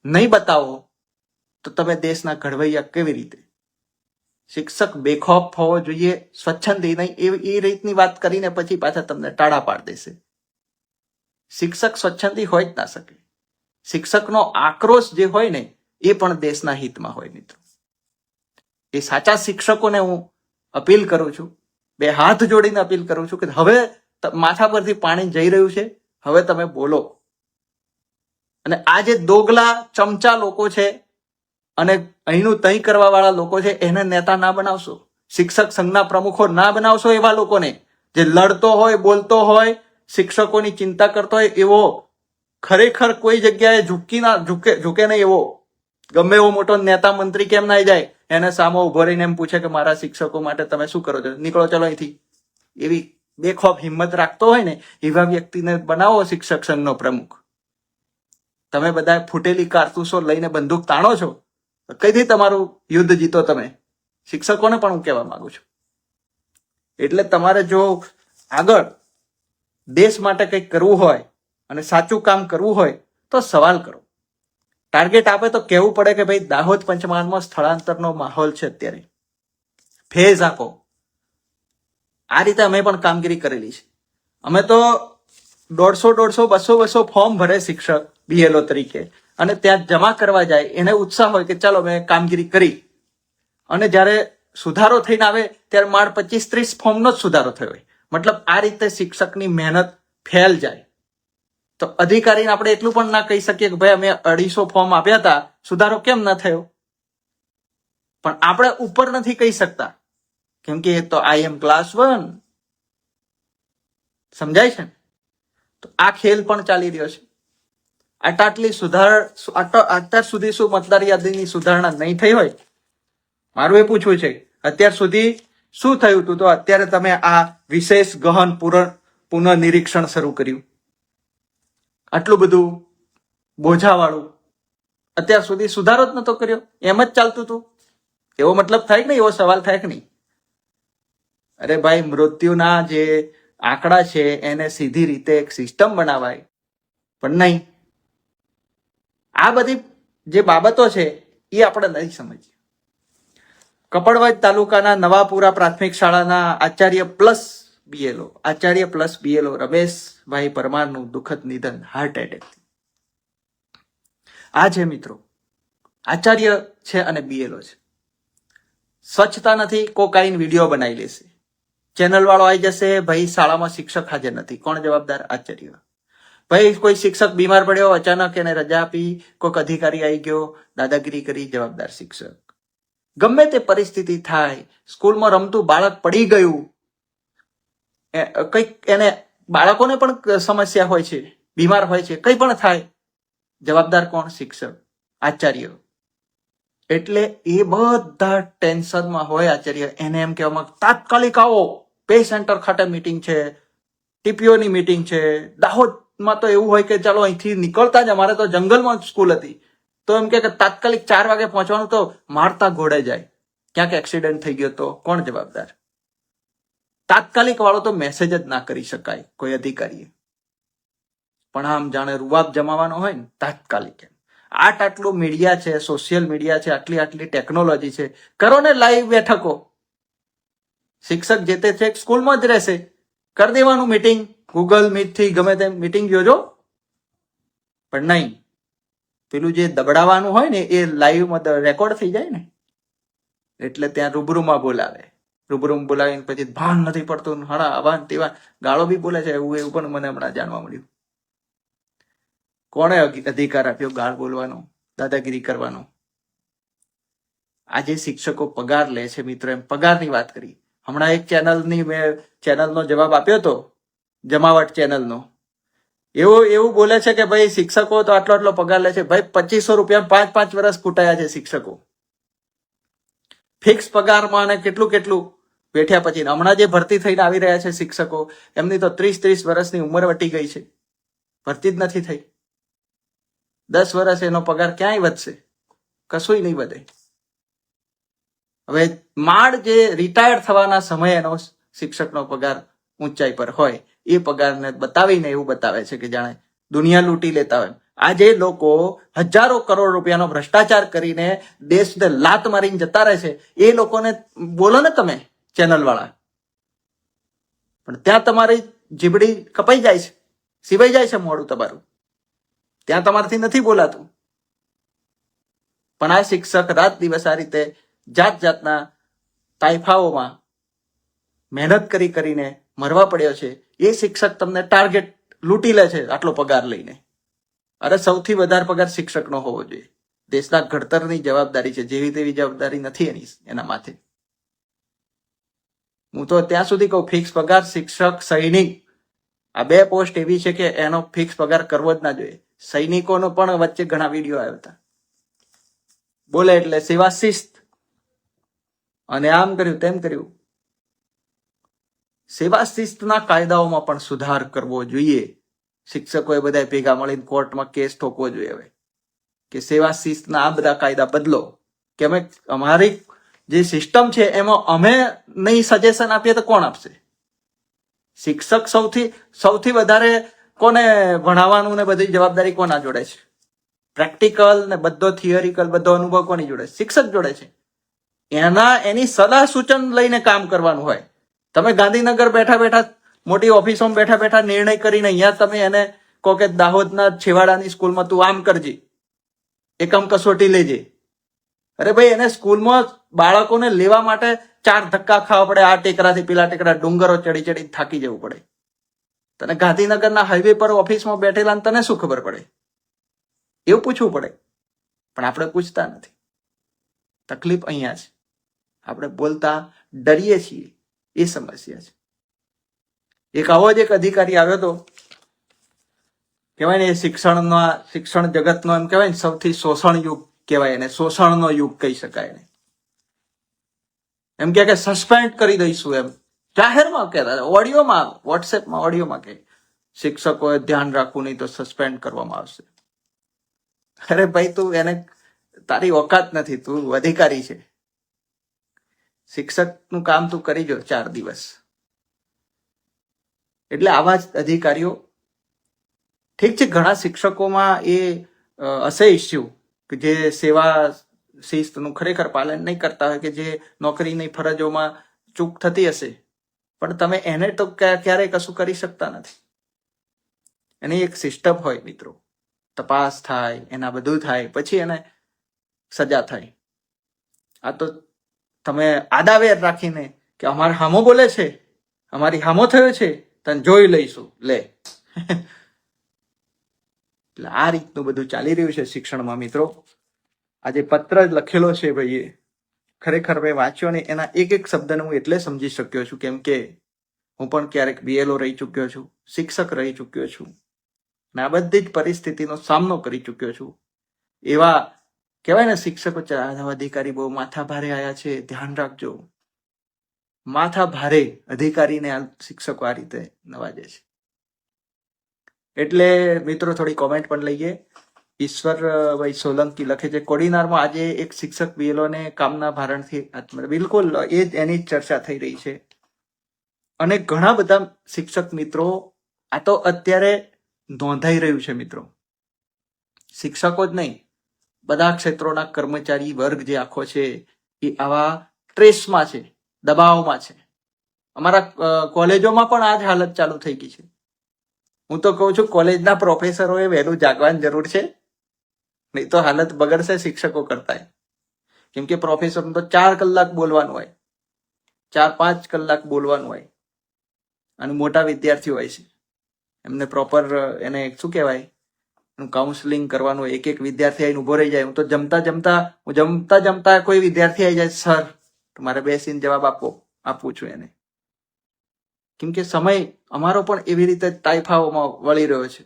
નહીં બતાવો તો તમે દેશના ઘડવૈયા કેવી રીતે? શિક્ષક બેખોફ હોવો જોઈએ, સ્વચ્છંદી નહીં, એ રીતની વાત કરીને પછી પાછા તમને ટાળા પાડી દેશે. શિક્ષક સ્વચ્છંદી હોય જ ના શકે. શિક્ષકનો આક્રોશ જે હોય ને એ પણ દેશના હિતમાં હોય. મિત્રો, એ સાચા શિક્ષકોને હું અપીલ કરું છું, બે હાથ જોડીને અપીલ કરું છું કે હવે માથા પરથી પાણી જઈ રહ્યું છે, હવે તમે બોલો. અને આ જે દોગલા ચમચા લોકો છે અને અહીંનું તઈ કરવા વાળા લોકો છે એને નેતા ના બનાવશો. શિક્ષક સંઘના પ્રમુખો ના બનાવશો. એવા લોકોને જે લડતો હોય, બોલતો હોય, શિક્ષકોની ચિંતા કરતો હોય, એવો ખરેખર કોઈ જગ્યાએ ઝૂકે નહીં એવો ગમે એવો મોટો નેતા મંત્રી કેમ ના જાય એને સામે ઉભો રહીને એમ પૂછે કે મારા શિક્ષકો માટે તમે શું કરો છો, નીકળો ચલો અહીંથી. એવી બેખોફ હિંમત રાખતો હોય ને એવા વ્યક્તિને બનાવો શિક્ષક સંઘનો પ્રમુખ. તમે બધા ફૂટેલી કારતૂસો લઈને બંદૂક તાણો છો, કઈથી તમારું યુદ્ધ જીતો તમે? શિક્ષકોને પણ હું કહેવા માંગુ છું. એટલે તમારે જો આગળ દેશ માટે કંઈક કરવું હોય અને સાચું કામ કરવું હોય તો સવાલ કરો. ટાર્ગેટ આપે તો કહેવું પડે કે ભાઈ દાહોદ પંચમહાલમાં સ્થળાંતરનો માહોલ છે, અત્યારે ફેઝ આપો. આ રીતે અમે પણ કામગીરી કરેલી છે. અમે તો 150, 200 ફોર્મ ભરે શિક્ષક BLO તરીકે અને ત્યાં જમા કરવા જાય એને ઉત્સાહ હોય કે ચાલો મેં કામગીરી કરી, અને જ્યારે સુધારો થઈને આવે ત્યારે માળ 25-30 ફોર્મનો જ સુધારો થયો હોય. મતલબ આ રીતે શિક્ષકની મહેનત ફેલ જાય. તો અધિકારીને આપણે એટલું પણ ના કહી શકીએ કે ભાઈ અમે 250 ફોર્મ આપ્યા હતા, સુધારો કેમ ના થયો? પણ આપણે ઉપર નથી કહી શકતા કેમ કે એ તો IM ક્લાસ 1. સમજાય છે ને? તો આ ખેલ પણ ચાલી રહ્યો છે. અત્યાર સુધી શું મતદાર યાદીની સુધારણા નહીં થઈ હોય? મારું એ પૂછવું છે, અત્યાર સુધી શું થયું હતું? તો અત્યારે તમે આ વિશેષ ગહન પુનઃનિરીક્ષણ શરૂ કર્યું, આટલું બધું બોજાવાળું, અત્યાર સુધી સુધારો જ નતો કર્યો, એમ જ ચાલતું હતું. એવો મતલબ થાય કે નહીં? એવો સવાલ થાય કે નહીં? અરે ભાઈ, મૃત્યુના જે આંકડા છે એને સીધી રીતે એક સિસ્ટમ બનાવાય, પણ નહીં. આ બધી જે બાબતો છે એ આપણે નહીં સમજીએ. કપડવંજ તાલુકાના નવાપુરા પ્રાથમિક શાળાના આચાર્ય પ્લસ BLO રમેશભાઈ પરમારનું દુઃખદ નિધન હાર્ટ એટેકથી. આ છે મિત્રો, આચાર્ય છે અને BLO છે. સ્વચ્છતા નથી, કોકાઈન વિડીયો બનાવી લેશે, ચેનલ વાળો આવી જશે, ભાઈ શાળામાં શિક્ષક હાજર નથી, કોણ જવાબદાર? આચાર્ય. ભાઈ કોઈ શિક્ષક બીમાર પડ્યો, અચાનક એને રજા આપી, કોઈક અધિકારી આવી ગયો, દાદાગીરી કરી, જવાબદાર શિક્ષક. ગમે તે પરિસ્થિતિ થાય, સ્કૂલમાં રમતું બાળક પડી ગયું, કંઈક એને બાળકોને પણ સમસ્યા હોય છે, બીમાર હોય છે, કંઈ પણ થાય, જવાબદાર કોણ? શિક્ષક, આચાર્ય. એટલે એ બધા ટેન્શનમાં હોય આચાર્ય. એને એમ કહેવામાં તાત્કાલિક આવો, પે સેન્ટર ખાતે મીટિંગ છે, TPOની મીટિંગ છે. દાહોદમાં તો એવું હોય કે ચાલો અહીંથી નીકળતા જ અમારે તો જંગલમાં જ સ્કૂલ હતી, તો એમ કે તાત્કાલિક 4 વાગે પહોંચવાનું, તો મારતા ઘોડે જાય, ક્યાંક એક્સિડન્ટ થઈ ગયો તો કોણ જવાબદાર? તાત્કાલિક વાળો તો મેસેજ જ ના કરી શકાય કોઈ અધિકારીએ, પણ આમ જાણે રૂવાબ જમાવાનો હોય ને તાત્કાલિક. આટલું મીડિયા છે, સોશિયલ મીડિયા છે, આટલી ટેકનોલોજી છે, કરો ને લાઈવ બેઠકો. શિક્ષક જે તે છે સ્કૂલમાં જ રહેશે, કરી દેવાનું મીટિંગ, Google Meet થી ગમે તેમ મીટિંગ યોજો. પણ નહીં, પેલું જે દબડાવવાનું હોય ને એ લાઈવમાં રેકોર્ડ થઈ જાય ને, એટલે ત્યાં રૂબરૂમાં બોલાવે. રૂબરૂમાં બોલાવીને પછી ભાન નથી પડતું, હણા આવાન તેવા ગાળો બી બોલે છે. એવું પણ મને હમણાં જાણવા મળ્યું. કોણે અધિકાર આપ્યો ગાળ બોલવાનો, દાદાગીરી કરવાનો? આજે શિક્ષકો પગાર લે છે મિત્રો, એમ પગારની વાત કરી. હમણાં એક મેં ચેનલનો જવાબ આપ્યો હતો, જમાવટ ચેનલનો. એવું બોલે છે કે ભાઈ શિક્ષકો તો આટલો પગાર લે છે. ભાઈ 2500 રૂપિયા 5 વર્ષ કૂટાયા છે શિક્ષકો, ફિક્સ પગારમાં, અને કેટલું બેઠ્યા પછી હમણાં જે ભરતી થઈને આવી રહ્યા છે શિક્ષકો, એમની તો 30 વર્ષની ઉંમર વટી ગઈ છે, ભરતી જ નથી થઈ. 10 વર્ષ એનો પગાર ક્યાંય વધશે? કશુંય નહીં વધે. હવે માંડ જે રિટાયર્ડ થવાના સમયે એનો શિક્ષકનો પગાર ઊંચાઈ પર હોય, એ પગારને બતાવીને એવું બતાવે છે કે જાણે દુનિયા લૂંટી લેતા હોય. આજે લોકો હજારો કરોડ રૂપિયાનો ભ્રષ્ટાચાર કરીને દેશને લાત મારીને જતા રહે છે. એ લોકોને બોલો ને તમે, ચેનલ વાળા, પણ ત્યાં તમારી જીબડી કપાઈ જાય છે, સિવાઈ જાય છે મોડું તમારું, ત્યાં તમારાથી નથી બોલાતું. પણ આ શિક્ષક રાત દિવસ આ રીતે જાત જાતના તાઇફાઓમાં મહેનત કરીને મરવા પડ્યો છે. એ શિક્ષક તમને ટાર્ગેટ લૂંટી લે છે આટલો પગાર લઈને. અરે સૌથી વધારે પગાર શિક્ષકનો હોવો જોઈએ. દેશના ઘડતરની જવાબદારી છે, જેવી તેવી જવાબદારી નથી એના માથે. હું તો ત્યાં સુધી કહું, ફિક્સ પગાર શિક્ષક, સૈનિક, આ 2 પોસ્ટ એવી છે કે એનો ફિક્સ પગાર કરવો જ ના જોઈએ. સૈનિકોનો પણ વચ્ચે ઘણા વિડીયો આવ્યા હતા, બોલે એટલે સેવા શિસ્ત, અને આમ કર્યું તેમ કર્યું. સેવા શિસ્તના કાયદાઓમાં પણ સુધાર કરવો જોઈએ. શિક્ષકોએ બધા ભેગા મળીને કોર્ટમાં કેસ ઠોકવો જોઈએ હવે કે સેવા શિસ્તના આ બધા કાયદા બદલો, કે અમે અમારી જે સિસ્ટમ છે એમાં અમે નહીં સજેશન આપીએ તો કોણ આપશે? શિક્ષક સૌથી વધારે કોને ભણાવવાનું ને બધી જવાબદારી કોના જોડે છે? પ્રેક્ટિકલ ને બધો થિયરિકલ બધો અનુભવ કોની જોડે? શિક્ષક જોડે છે. એની સલાહ સૂચન લઈને કામ કરવાનું હોય. તમે ગાંધીનગર બેઠા મોટી ઓફિસોમાં બેઠા નિર્ણય કરીને અહીંયા તમે એને કહો કે દાહોદના છેવાડાની સ્કૂલમાં તું આમ કરજે, એકમ કસોટી લેજે. અરે ભાઈ, એને સ્કૂલમાં બાળકોને લેવા માટે 4 ધક્કા ખાવા પડે, આ ટેકરાથી પેલા ટેકરા, ડુંગરો ચડી થાકી જવું પડે. તને ગાંધીનગરના હાઈવે પર ઓફિસમાં બેઠેલા તને શું ખબર પડે? એવું પૂછવું પડે, પણ આપણે પૂછતા નથી. તકલીફ અહીંયા છે, આપણે બોલતા ડરીએ છીએ, એ સમસ્યા છે. એક આવો જ એક અધિકારી આવ્યો હતો, કહેવાય ને શિક્ષણ જગતનો એમ કહેવાય ને સૌથી શોષણ યુગ કહેવાય એને, શોષણનો યુગ કહી શકાય એને. એમ કે સસ્પેન્ડ કરી દઈશું, એમ જાહેરમાં કહેતા, ઓડિયોમાં, વોટ્સએપમાં ઓડિયોમાં કે શિક્ષકોએ ધ્યાન રાખવું નહીં તો સસ્પેન્ડ કરવામાં આવશે. અરે ભાઈ, તું એને, તારી ઓકાત નથી, તું અધિકારી છે. શિક્ષકનું કામ તું કરી જો 4 દિવસ. એટલે આવા જ અધિકારીઓ, ઠીક છે, ઘણા શિક્ષકોમાં એ હશે ઇસ્યુ કે જે સેવા શિસ્તનું ખરેખર પાલન નહીં કરતા હોય, કે જે નોકરીની ફરજોમાં ચૂક થતી હશે, પણ તમે એને તો ક્યારેય કશું કરી શકતા નથી. એની એક સિસ્ટમ હોય મિત્રો, તપાસ થાય, એના બધું થાય, પછી એને સજા થાય. આ તો તમે આદાવેર રાખીને કે અમારે હામો બોલે છે, અમારી હામો થયો છે, તને જોઈ લઈશું, લે. એટલે આ રીતનું બધું ચાલી રહ્યું છે શિક્ષણમાં મિત્રો. આજે પત્ર લખેલો છે ભાઈએ, ખરેખર મેં વાંચ્યો ને એના એક શબ્દને હું એટલે સમજી શક્યો છું, કેમ કે હું પણ ક્યારેક BLO રહી ચૂક્યો છું, શિક્ષક રહી ચૂક્યો છું, ને આ બધી જ પરિસ્થિતિનો સામનો કરી ચૂક્યો છું. એવા કહેવાય ને શિક્ષકો, અધિકારી બહુ માથા ભારે આવ્યા છે, ધ્યાન રાખજો. માથા ભારે અધિકારીને શિક્ષકો આ રીતે નવાજે છે. એટલે મિત્રો થોડી કોમેન્ટ પણ લઈએ. ઈશ્વરભાઈ સોલંકી લખે છે, કોડીનારમાં આજે એક શિક્ષક BLO ને કામના ભારણથી, બિલકુલ એ જ એની ચર્ચા થઈ રહી છે. અને ઘણા બધા શિક્ષક મિત્રો, આ તો અત્યારે નોંધાઈ રહ્યું છે મિત્રો. શિક્ષકો જ નહીં, બધા ક્ષેત્રોના કર્મચારી વર્ગ જે આખો છે એ આવા ટ્રેસમાં છે, દબાવમાં છે. અમારા કોલેજોમાં પણ આ જ હાલત ચાલુ થઈ ગઈ છે. હું તો કહું છું, કોલેજના પ્રોફેસરોએ વહેલું જાગવાની જરૂર છે, નહીં તો હાલત બગડશે શિક્ષકો કરતા. કેમ કે પ્રોફેસર તો 4 કલાક બોલવાનું હોય, 4-5 કલાક બોલવાનું હોય, અને મોટા વિદ્યાર્થીઓ હોય છે, એમને પ્રોપર એને શું કહેવાય, કાઉન્સેલિંગ કરવાનું હોય. એક વિદ્યાર્થી આવીને ઉભો રહી જાય, હું તો જમતા કોઈ વિદ્યાર્થી આવી જાય, સર તમારે બેસીને જવાબ આપવું છું એને. કેમ કે સમય અમારો પણ એવી રીતે તાઇફાઓમાં વળી રહ્યો છે.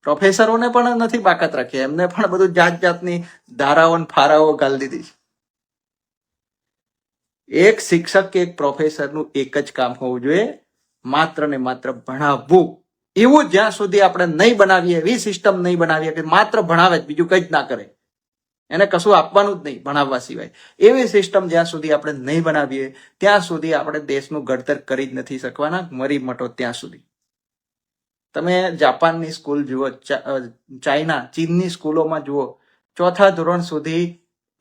પ્રોફેસરોને પણ નથી બાકાત રાખી, એમને પણ બધું જાતની ધારાઓ ને ફારાઓ ગાળી દીધી છે. એક શિક્ષક કે એક પ્રોફેસરનું એક જ કામ હોવું જોઈએ, માત્ર ને માત્ર ભણાવવું. એવું જ્યાં સુધી આપણે નહીં બનાવીએ, એવી સિસ્ટમ નહીં બનાવીએ કે માત્ર ભણાવે જ, બીજું કંઈ જ ના કરે, એને કશું આપવાનું જ નહીં ભણાવવા સિવાય, એવી સિસ્ટમ જ્યાં સુધી આપણે નહીં બનાવીએ ત્યાં સુધી આપણે દેશનું ઘડતર કરી જ નથી શકવાના, મરી મટો ત્યાં સુધી. તમે જાપાનની સ્કૂલ જુઓ, ચાઇના, ચીનની સ્કૂલોમાં જુઓ, ચોથા ધોરણ સુધી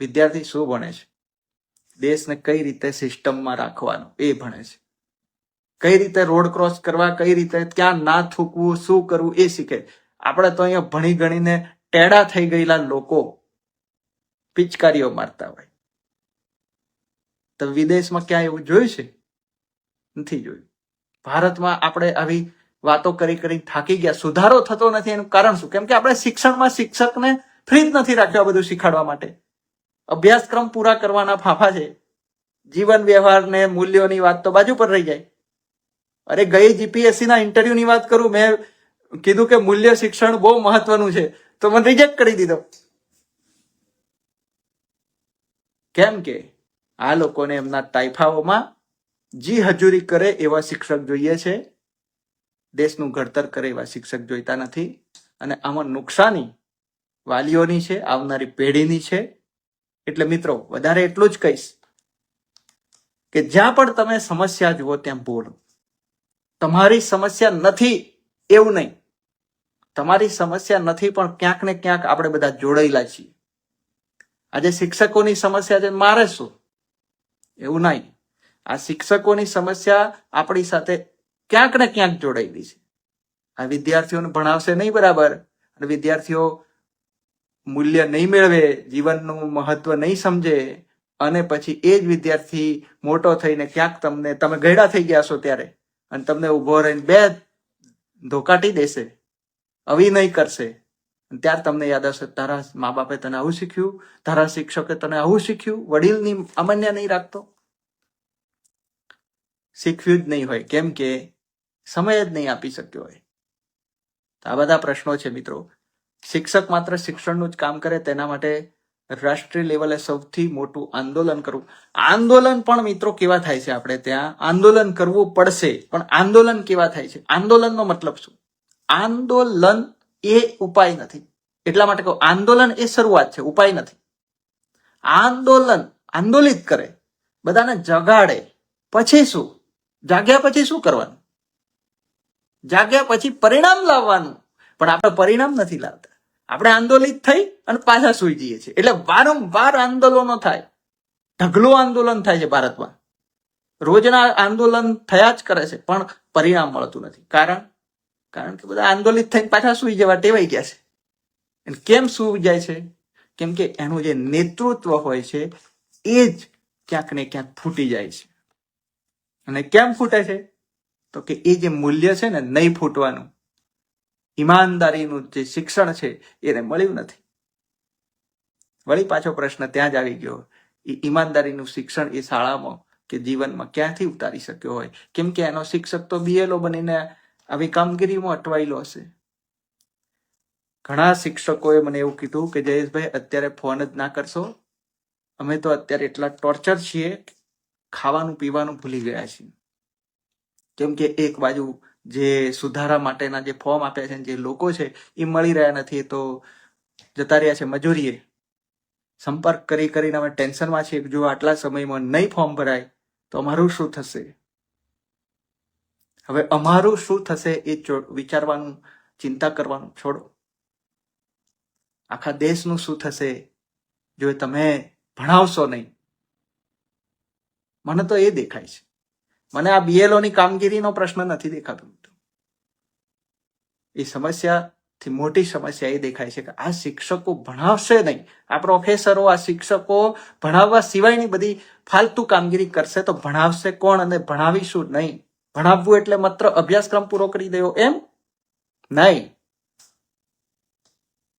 વિદ્યાર્થી શું ભણે છે? દેશને કઈ રીતે સિસ્ટમમાં રાખવાનો એ ભણે છે. કઈ રીતે રોડ ક્રોસ કરવા, કઈ રીતે ક્યાં ના થૂકવું, શું કરવું એ શીખે. આપણે તો અહીંયા ભણી ગણીને ટેડા થઈ ગયેલા લોકો પિચકારીઓ મારતા હોય. તો વિદેશમાં ક્યાં એવું જોયું છે? નથી જોયું. ભારતમાં આપણે આવી વાતો કરી કરી થાકી ગયા, સુધારો થતો નથી. એનું કારણ શું? કેમ કે આપણે શિક્ષણમાં શિક્ષકને ફ્રી જ નથી રાખ્યો આ બધું શીખવાડવા માટે. અભ્યાસક્રમ પૂરા કરવાના ફાફા છે, જીવન વ્યવહાર ને મૂલ્યોની વાત તો બાજુ પર રહી જાય. અરે ગઈ જીપીએસસી ના ઇન્ટરવ્યુ ની વાત કરું, મેં કીધું કે મૂલ્ય શિક્ષણ બહુ મહત્વનું છે, તો મને રિજેક્ટ કરી દીધો. કેમ કે આ લોકોને એમના તાઇફાઓમાં જી હજુરી કરે એવા શિક્ષક જોઈએ છે, દેશનું ઘડતર કરે એવા શિક્ષક જોઈતા નથી. અને આમાં નુકસાની વાલીઓની છે, આવનારી પેઢીની છે. એટલે મિત્રો, વધારે એટલું જ કહીશ કે જ્યાં પણ તમે સમસ્યા જુઓ ત્યાં બોલો. તમારી સમસ્યા નથી એવું નહીં, તમારી સમસ્યા નથી, પણ ક્યાંક ને ક્યાંક આપણે બધા જોડાયેલા છીએ. આજે શિક્ષકોની સમસ્યા છે, મારે શું? એવું નહીં. આ શિક્ષકોની સમસ્યા આપણી સાથે ક્યાંક ને ક્યાંક જોડાયેલી છે. આ વિદ્યાર્થીઓને ભણાવશે નહીં બરાબર, અને વિદ્યાર્થીઓ મૂલ્ય નહીં મેળવે, જીવનનું મહત્વ નહીં સમજે, અને પછી એ જ વિદ્યાર્થી મોટો થઈને ક્યાંક તમે ગયડા થઈ ગયા છો ત્યારે, અને તમને ઉભો રહીને બે ધોકાટી દેશે, અવિનય કરશે, ત્યારે તમને યાદ આવશે, તારા મા બાપે તને આવું શીખ્યું, તારા શિક્ષકે તને આવું શીખ્યું. વડીલની અમાન્ય નહીં રાખતો, શીખ્યું જ નહીં હોય, કેમ કે સમય જ નહીં આપી શક્યો હોય. આ બધા પ્રશ્નો છે મિત્રો. શિક્ષક માત્ર શિક્ષણનું જ કામ કરે, તેના માટે રાષ્ટ્રીય લેવલે સૌથી મોટું આંદોલન કરવું. આંદોલન પણ મિત્રો કેવા થાય છે? આપણે ત્યાં આંદોલન કરવું પડશે, પણ આંદોલન કેવા થાય છે? આંદોલનનો મતલબ શું? આંદોલન એ ઉપાય નથી. એટલા માટે કહું, આંદોલન એ શરૂઆત છે, ઉપાય નથી. આંદોલન આંદોલિત કરે, બધાને જગાડે, પછી શું? જાગ્યા પછી શું કરવાનું? જાગ્યા પછી પરિણામ લાવવાનું. પણ આપણે પરિણામ નથી લાવતા. આપણે આંદોલિત થઈ અને પાછા સુઈ જઈએ છીએ. એટલે વારંવાર આંદોલનો થાય, ઢગલો આંદોલન થાય છે ભારતમાં. રોજના આંદોલન થયા જ કરે છે, પણ પરિણામ મળતું નથી. કારણ કે બધા આંદોલિત થઈને પાછા સુઈ જવા ટેવાઈ ગયા છે. અને કેમ સુઈ જાય છે? કેમ કે એનું જે નેતૃત્વ હોય છે એ જ ક્યાંક ને ક્યાંક ફૂટી જાય છે. અને કેમ ફૂટે છે? તો કે એ જે મૂલ્ય છે ને, નહીં ફૂટવાનું, ઈમાનદારીનું જે શિક્ષણ છે એને મળ્યું નથી. વળી પાછો પ્રશ્ન ત્યાં જ આવી ગયો, એ ઈમાનદારીનું શિક્ષણ એ શાળામાં કે જીવનમાં ક્યાંથી ઉતારી શક્યો હોય? કેમ કે એનો શિક્ષક તો બીએલઓ બનીને આવી કામગીરીમાં અટવાયેલો હશે. ઘણા શિક્ષકોએ મને એવું કીધું કે જયેશભાઈ, અત્યારે ફોન જ ના કરશો, અમે તો અત્યારે એટલા ટોર્ચર છીએ, ખાવાનું પીવાનું ભૂલી ગયા છીએ. કેમ કે એક બાજુ જે સુધારા માટેના જે ફોર્મ આપ્યા છે, જે લોકો છે એ મળી રહ્યા નથી, તો જતા રહ્યા છે મજૂરીએ. સંપર્ક કરી કરીને અમે ટેન્શનમાં છીએ, જો આટલા સમયમાં નહીં ફોર્મ ભરાય તો અમારું શું થશે? હવે અમારું શું થશે એ વિચારવાનું, ચિંતા કરવાનું છોડો. આખા દેશનું શું થશે જો તમે ભણાવશો નહીં? મને તો એ દેખાય છે. મને આ બીએલઓની કામગીરીનો પ્રશ્ન નથી દેખાતો. એ સમસ્યાથી મોટી સમસ્યા એ દેખાય છે કે આ શિક્ષકો ભણાવશે નહીં, આ પ્રોફેસરો, આ શિક્ષકો ભણાવવા સિવાયની બધી ફાલતુ કામગીરી કરશે, તો ભણાવશે કોણ? અને ભણાવીશું નહીં. ભણાવવું એટલે માત્ર અભ્યાસક્રમ પૂરો કરી દેવો એમ નહીં.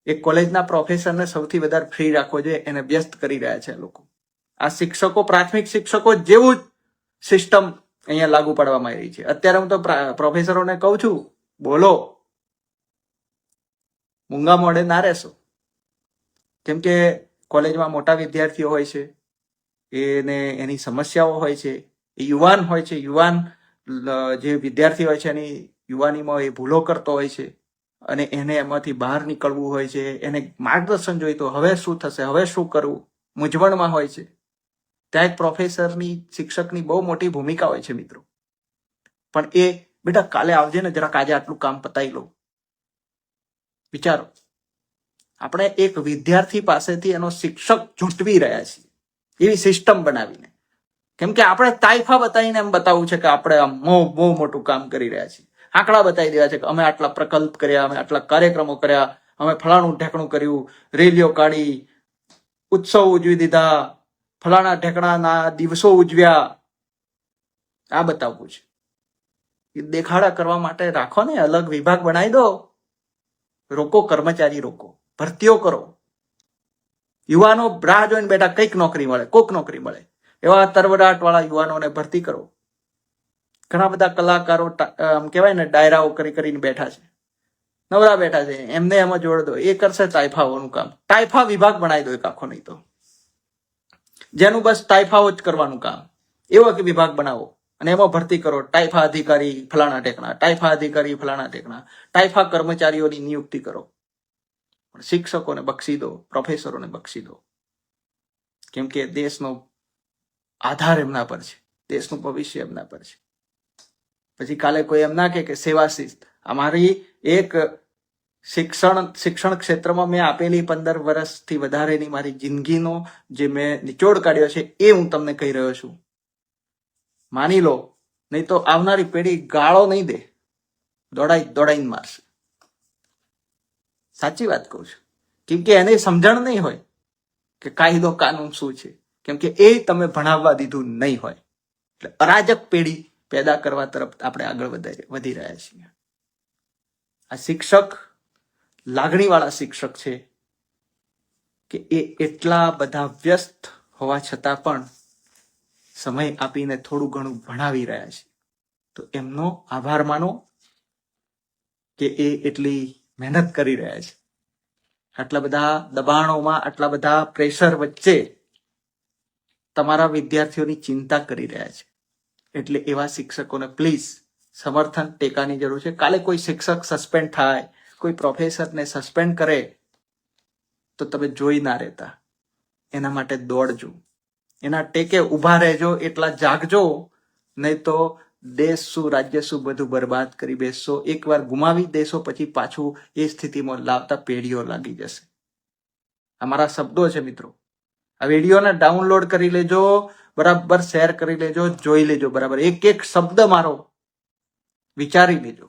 એક કોલેજના પ્રોફેસરને સૌથી વધારે ફ્રી રાખવો જોઈએ, એને વ્યસ્ત કરી રહ્યા છે લોકો. આ શિક્ષકો, પ્રાથમિક શિક્ષકો જેવું જ સિસ્ટમ અહીંયા લાગુ પાડવામાં આવી છે. અત્યારે હું તો પ્રોફેસરોને કહું છું, બોલો, મૂંગા મોઢે ના રહેશો. કેમ કે કોલેજમાં મોટા વિદ્યાર્થીઓ હોય છે, એને એની સમસ્યાઓ હોય છે, એ યુવાન હોય છે, યુવાન જે વિદ્યાર્થી હોય છે એની યુવાનીમાં એ ભૂલો કરતો હોય છે અને એને એમાંથી બહાર નીકળવું હોય છે, એને માર્ગદર્શન જોઈતું, હવે શું થશે, હવે શું કરવું, મૂંઝવણમાં હોય છે. ત્યાં એક પ્રોફેસરની, શિક્ષકની બહુ મોટી ભૂમિકા હોય છે મિત્રો. પણ એ બેટા કાલે આવજે ને, જરાક આજે આટલું કામ પતાવી લો. વિચારો, આપણે એક વિદ્યાર્થી પાસેથી એનો શિક્ષક ઝૂંટવી રહ્યા છીએ એવી સિસ્ટમ બનાવીને. કેમ કે આપણે તાઇફા બતાવીને એમ બતાવવું છે કે આપણે આમ બહુ મોટું કામ કરી રહ્યા છીએ. આંકડા બતાવી દેવા છે કે અમે આટલા પ્રકલ્પ કર્યા, અમે આટલા કાર્યક્રમો કર્યા, અમે ફલાણું ઢેકણું કર્યું, રેલીઓ કાઢી, ઉત્સવ ઉજવી દીધા, ફલાણા ઢેકણાના દિવસો ઉજવ્યા. આ બતાવવું છે. એ દેખાડા કરવા માટે રાખો ને, અલગ વિભાગ બનાવી દો. રોકો, કર્મચારી રોકો, ભરતીઓ કરો. યુવાનો રાહ જોઈને બેઠા, કંઈક નોકરી મળે, કોક નોકરી મળે, એવા તરવડાટ વાળા યુવાનોને ભરતી કરો. ઘણા બધા કલાકારો આમ કહેવાય ને ડાયરાઓ કરીને બેઠા છે, નવરા બેઠા છે, એમને એમાં જોડ દો, એ કરશે તાઇફાઓનું કામ. તાઇફા વિભાગ બનાવી દો એક આખો, નહીં તો જેનું બસ તાઇફાઓ જ કરવાનું કામ, એવો એક વિભાગ બનાવો અને એમાં ભરતી કરો. તાઇફા અધિકારી ફલાણા ટેકણા, તાઇફા અધિકારી ફલાણા ટેકણા, તાઇફા કર્મચારીઓની નિયુક્તિ કરો. પણ શિક્ષકોને બક્ષી દો, પ્રોફેસરોને બક્ષી દો, કેમ કે દેશનો આધાર એમના પર છે, દેશનું ભવિષ્ય એમના પર છે. પછી કાલે કોઈ એમ ના કે સેવા શિસ્ત. અમારી એક શિક્ષણ ક્ષેત્રમાં મેં આપેલી 15 વર્ષથી વધારેની મારી જિંદગીનો જે મેં નિચોડ કાઢ્યો છે એ હું તમને કહી રહ્યો છું. માની લો, નહીં તો આવનારી પેઢી ગાળો નહીં દે, દોડાઈને મારશે. સાચી વાત કહું છું. કેમ કે એને સમજણ નહીં હોય કે કાયદો કાનૂન શું છે, કેમ કે એ તમે ભણાવવા દીધું નહીં હોય. એટલે અરાજક પેઢી પેદા કરવા તરફ આપણે આગળ વધી રહ્યા છીએ. આ શિક્ષક લાગણીવાળા શિક્ષક છે કે એ એટલા બધા વ્યસ્ત હોવા છતાં પણ સમય આપીને થોડું ઘણું ભણાવી રહ્યા છે. તો એમનો આભાર માનો કે એ એટલી મહેનત કરી રહ્યા છે. આટલા બધા દબાણોમાં, આટલા બધા પ્રેશર વચ્ચે તમારા વિદ્યાર્થીઓની ચિંતા કરી રહ્યા છે. એટલે એવા શિક્ષકોને પ્લીઝ સમર્થન, ટેકાની જરૂર છે. કાલે કોઈ શિક્ષક સસ્પેન્ડ થાય, કોઈ પ્રોફેસરને સસ્પેન્ડ કરે તો તમે જોઈ ના રહેતા, એના માટે દોડજો, એના ટેકે ઊભા રહેજો, એટલા જાગજો. નહીં તો દેશ શું, રાજ્ય શું, બધું બરબાદ કરી બેસશો. એકવાર ગુમાવી દેશો પછી પાછું એ સ્થિતિમાં લાવતા પેઢીઓ લાગી જશે. અમારા શબ્દો છે મિત્રો. આ વિડીયોને ડાઉનલોડ કરી લેજો, બરાબર શેર કરી લેજો, જોઈ લેજો બરાબર, એક એક શબ્દ મારો વિચારી લેજો.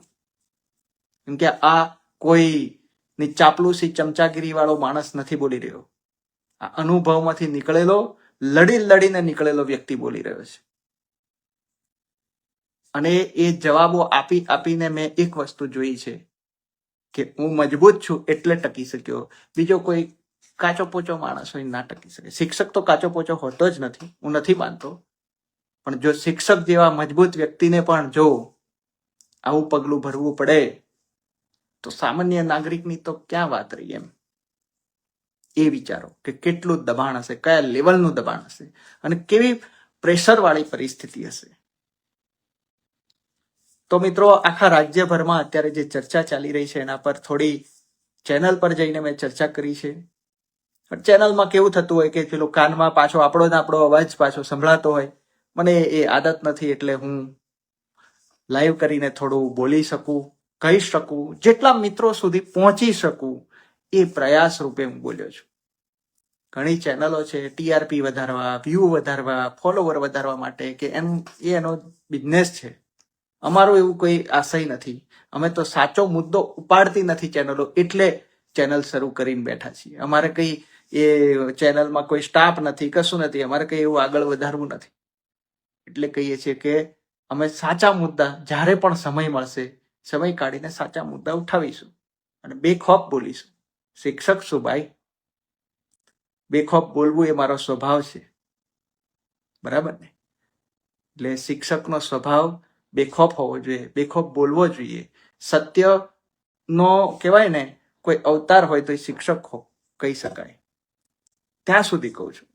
કેમ કે આ કોઈ ચાપલુસી, ચમચાગીરી વાળો માણસ નથી બોલી રહ્યો. આ અનુભવમાંથી નીકળેલો, લડીને નીકળેલો વ્યક્તિ બોલી રહ્યો છે. અને એ જવાબો આપીને મેં એક વસ્તુ જોઈ છે કે હું મજબૂત છું એટલે ટકી શક્યો. બીજો કોઈ કાચો પોચો માણસ હોય ના ટકી શકે. શિક્ષક તો કાચો પોચો હોતો જ નથી, હું નથી માનતો. પણ જો શિક્ષક જેવા મજબૂત વ્યક્તિને પણ જો આવું પગલું ભરવું પડે તો સામાન્ય નાગરિકની તો ક્યાં વાત રહી. એમ એ વિચારો કે કેટલું દબાણ હશે, કયા લેવલનું દબાણ હશે અને કેવી પ્રેશર વાળી પરિસ્થિતિ હશે. તો મિત્રો, આખા રાજ્યભરમાં અત્યારે જે ચર્ચા ચાલી રહી છે એના પર થોડી ચેનલ પર જઈને મેં ચર્ચા કરી છે. પણ ચેનલમાં કેવું થતું હોય કે પેલો કાનમાં પાછો આપણો અવાજ પાછો સંભળાતો હોય. મને એ આદત નથી, એટલે હું લાઈવ કરીને થોડું બોલી શકું, કહી શકું, જેટલા મિત્રો સુધી પહોંચી શકું એ પ્રયાસ રૂપે હું બોલ્યો છું. ઘણી ચેનલો છે ટીઆરપી વધારવા, વ્યૂ વધારવા, ફોલોવર વધારવા માટે કે એનો બિઝનેસ છે. અમારું એવું કોઈ આશય નથી. અમે તો સાચો મુદ્દો ઉપાડતી નથી ચેનલો, એટલે ચેનલ શરૂ કરીને બેઠા છીએ. અમારે કઈ એ ચેનલમાં કોઈ સ્ટાફ નથી, કશું નથી. અમારે કઈ એવું આગળ વધારવું નથી. એટલે કહીએ છીએ કે અમે સાચા મુદ્દા જ્યારે પણ સમય મળશે, સમય કાઢીને સાચા મુદ્દા ઉઠાવીશું અને બેખોફ બોલીશું. શિક્ષક શું ભાઈ, બેખોફ બોલવું એ મારો સ્વભાવ છે, બરાબર ને? એટલે શિક્ષકનો સ્વભાવ બેખોફ હોવો જોઈએ, બેખોફ બોલવો જોઈએ. સત્યનો કહેવાય ને કોઈ અવતાર હોય તો એ શિક્ષક કહી શકાય. ત્યાં સુધી કહું છું.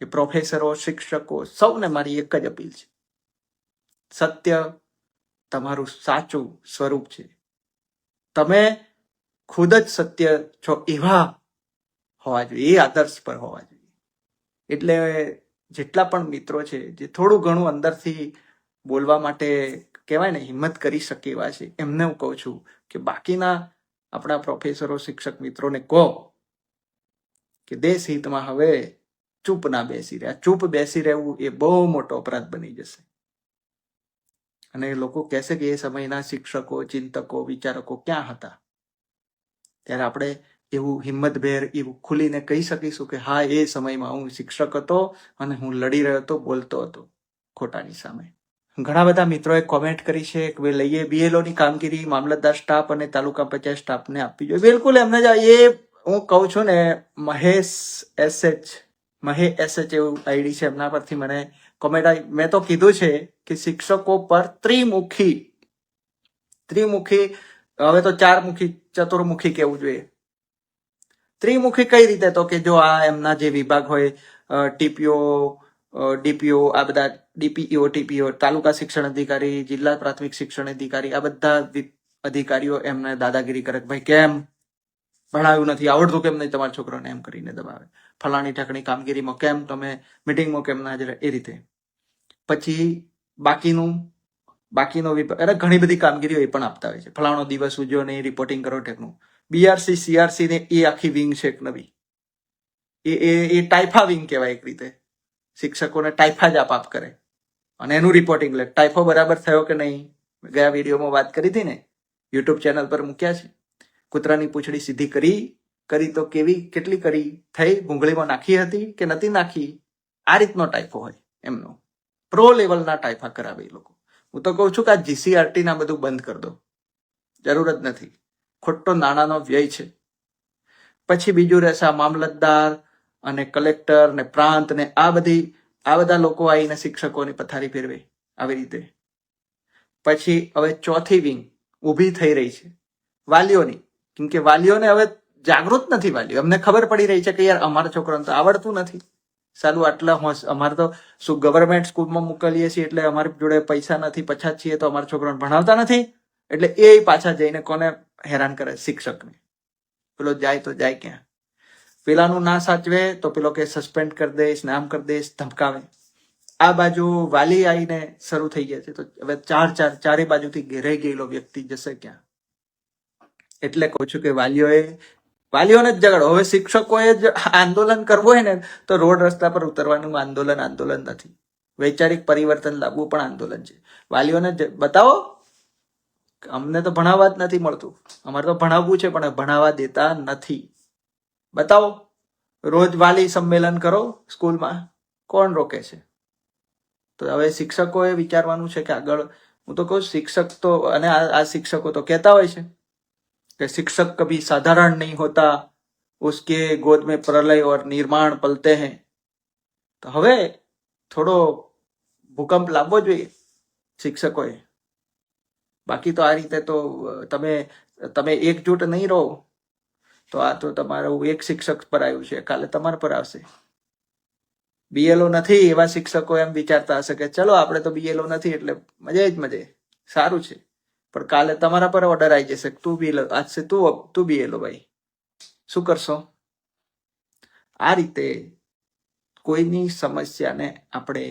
એ પ્રોફેસરો, શિક્ષકો સૌને મારી એક જ અપીલ છે, સત્ય તમારું સાચું સ્વરૂપ છે. તમે ખુદ જ સત્ય છો એવા હોવા જોઈએ, એ આદર્શ પર હોવા જોઈએ. એટલે જેટલા પણ મિત્રો છે જે થોડું ઘણું અંદરથી બોલવા માટે કહેવાય ને હિંમત કરી શકે એવા છે, એમને હું કહું છું કે બાકીના આપણા પ્રોફેસરો, શિક્ષક મિત્રોને કહો કે દેશ હિતમાં હવે ચૂપ ના બેસી રહ્યા. ચૂપ બેસી રહેવું એ બહુ મોટો અપરાધ બની જશે. અને લોકો કહેશે કે એ સમયના શિક્ષકો, ચિંતકો, વિચારકો ક્યાં હતા? ત્યારે આપણે એવું હિંમતભેર એવું ખુલીને કહી શકીશું કે હા, એ સમયમાં હું શિક્ષક હતો અને હું લડી રહ્યો હતો, બોલતો હતો ખોટાની સામે. ઘણા બધા મિત્રોએ કોમેન્ટ કરી છે કે ભાઈ લઈએ BLO ની કામગીરી મામલતદાર સ્ટાફ અને તાલુકા પંચાયત સ્ટાફને આપવી જોઈએ. બિલકુલ એમને જ એ હું કહું છું ને, મહેશ SH એવું આઈડી છે, એમના પરથી મને કોમેન્ટ આવી. મેં તો કીધું છે કે શિક્ષકો પર ત્રિમુખી, હવે તો ચારમુખી, ચતુર્મુખી કેવું જોઈએ. ત્રિમુખી કઈ રીતે? તો કે જો આ એમના જે વિભાગ હોય, TPO, DPO, આ બધા DPO, TPO, તાલુકા શિક્ષણ અધિકારી, જિલ્લા પ્રાથમિક શિક્ષણ અધિકારી, આ બધા અધિકારીઓ એમને દાદાગીરી કરે, ભાઈ કેમ ભણાવ્યું નથી, આવડતું કેમ નહીં તમારા છોકરાને, એમ કરીને દબાવે. ફલાણી ઠકણી કામગીરીમાં કેમ તમે મિટિંગમાં કેમ ના હાજર, એ રીતે. પછી બાકીનો વિભાગ, એટલે ઘણી બધી કામગીરીઓ એ પણ આપતા હોય છે. ફલાણો દિવસ ઉજ્યો ને રિપોર્ટિંગ કરો ટેકનું. BRC, CRC ને એ આખી વિંગ છે એક નવી, એ ટાઇફા વિંગ કહેવાય એક રીતે. શિક્ષકોને ટાઇફા જ આપ કરે અને એનું રિપોર્ટિંગ લે. ટાઇફો બરાબર થયો કે નહીં, ગયા વિડીયોમાં વાત કરી હતી ને, YouTube ચેનલ પર મૂક્યા છે. કૂતરાની પૂંછડી સીધી કરી તો કેટલી કરી થઈ, ભૂંગળીમાં નાખી હતી કે નથી નાખી, આ રીતનો ટાઇફો હોય એમનો. પ્રો લેવલના ટાઇફા કરાવે એ લોકો. હું તો કહું છું કે આ GCRT ના બધું બંધ કરી દો, જરૂર જ નથી, ખોટો નાણાંનો વ્યય છે. પછી બીજું રહેશે આ મામલતદાર અને કલેક્ટર ને પ્રાંત ને આ બધા લોકો આવીને શિક્ષકોની પથારી ફેરવે આવી રીતે. પછી હવે ચોથી વિંગ ઊભી થઈ રહી છે વાલીઓની, કેમ કે વાલીઓને હવે જાગૃત નથી. વાલીઓ, અમને ખબર પડી રહી છે કે યાર અમારા છોકરાને તો આવડતું નથી. સારું, આટલા અમારે તો શું ગવર્મેન્ટ સ્કૂલમાં મોકલીએ છીએ એટલે અમારી જોડે પૈસા નથી, પછાત છીએ, તો અમારા છોકરાને ભણાવતા નથી. એટલે એ પાછા જઈને કોને હેરાન કરે? શિક્ષકને. પેલો જાય તો જાય ક્યાં? પેલાનું ના સાચવે તો પેલો કે સસ્પેન્ડ કરી દઈશ, નામ કરી દઈશ, ધમકાવે. આ બાજુ વાલી આવીને શરૂ થઈ ગયા છે, તો હવે ચારે બાજુથી ઘેરાઈ ગયેલો વ્યક્તિ જશે ક્યાં? એટલે કહું છું કે વાલીઓને જ ઝઘડો. હવે શિક્ષકોએ જ આંદોલન કરવું હોય ને તો રોડ રસ્તા પર ઉતરવાનું આંદોલન નથી. વૈચારિક પરિવર્તન લાવવું પણ આંદોલન છે. વાલીઓને બતાવો, અમને તો ભણાવવા જ નથી મળતું, અમારે તો ભણાવવું છે પણ ભણાવવા દેતા નથી. બતાવો, રોજ વાલી સંમેલન કરો સ્કૂલમાં, કોણ રોકે છે? તો હવે શિક્ષકોએ વિચારવાનું છે કે આગળ. હું તો કહું શિક્ષક તો, અને આ શિક્ષકો તો કહેતા હોય છે कि शिक्षक कभी साधारण नहीं होता, उसके गोद में प्रलय और निर्माण पलते हैं. तो હવે થોડો ભૂકંપ લાવવો જોઈએ શિક્ષકોએ. બાકી તો આ રીતે તો તમે એકજૂટ નહીં રહો તો આ તો તમારું એક શિક્ષક પર આવ્યું છે, કાલે તમારા પર આવશે. BLO નથી એવા શિક્ષકો એમ વિચારતા હશે કે ચલો આપણે તો BLO નથી એટલે મજે સારું છે, પણ કાલે તમારા પર ઓર્ડર આવી જશે તું BLO, આજથી તું BLO ભાઈ, શું કરશો? આ રીતે કોઈની સમસ્યાને આપણે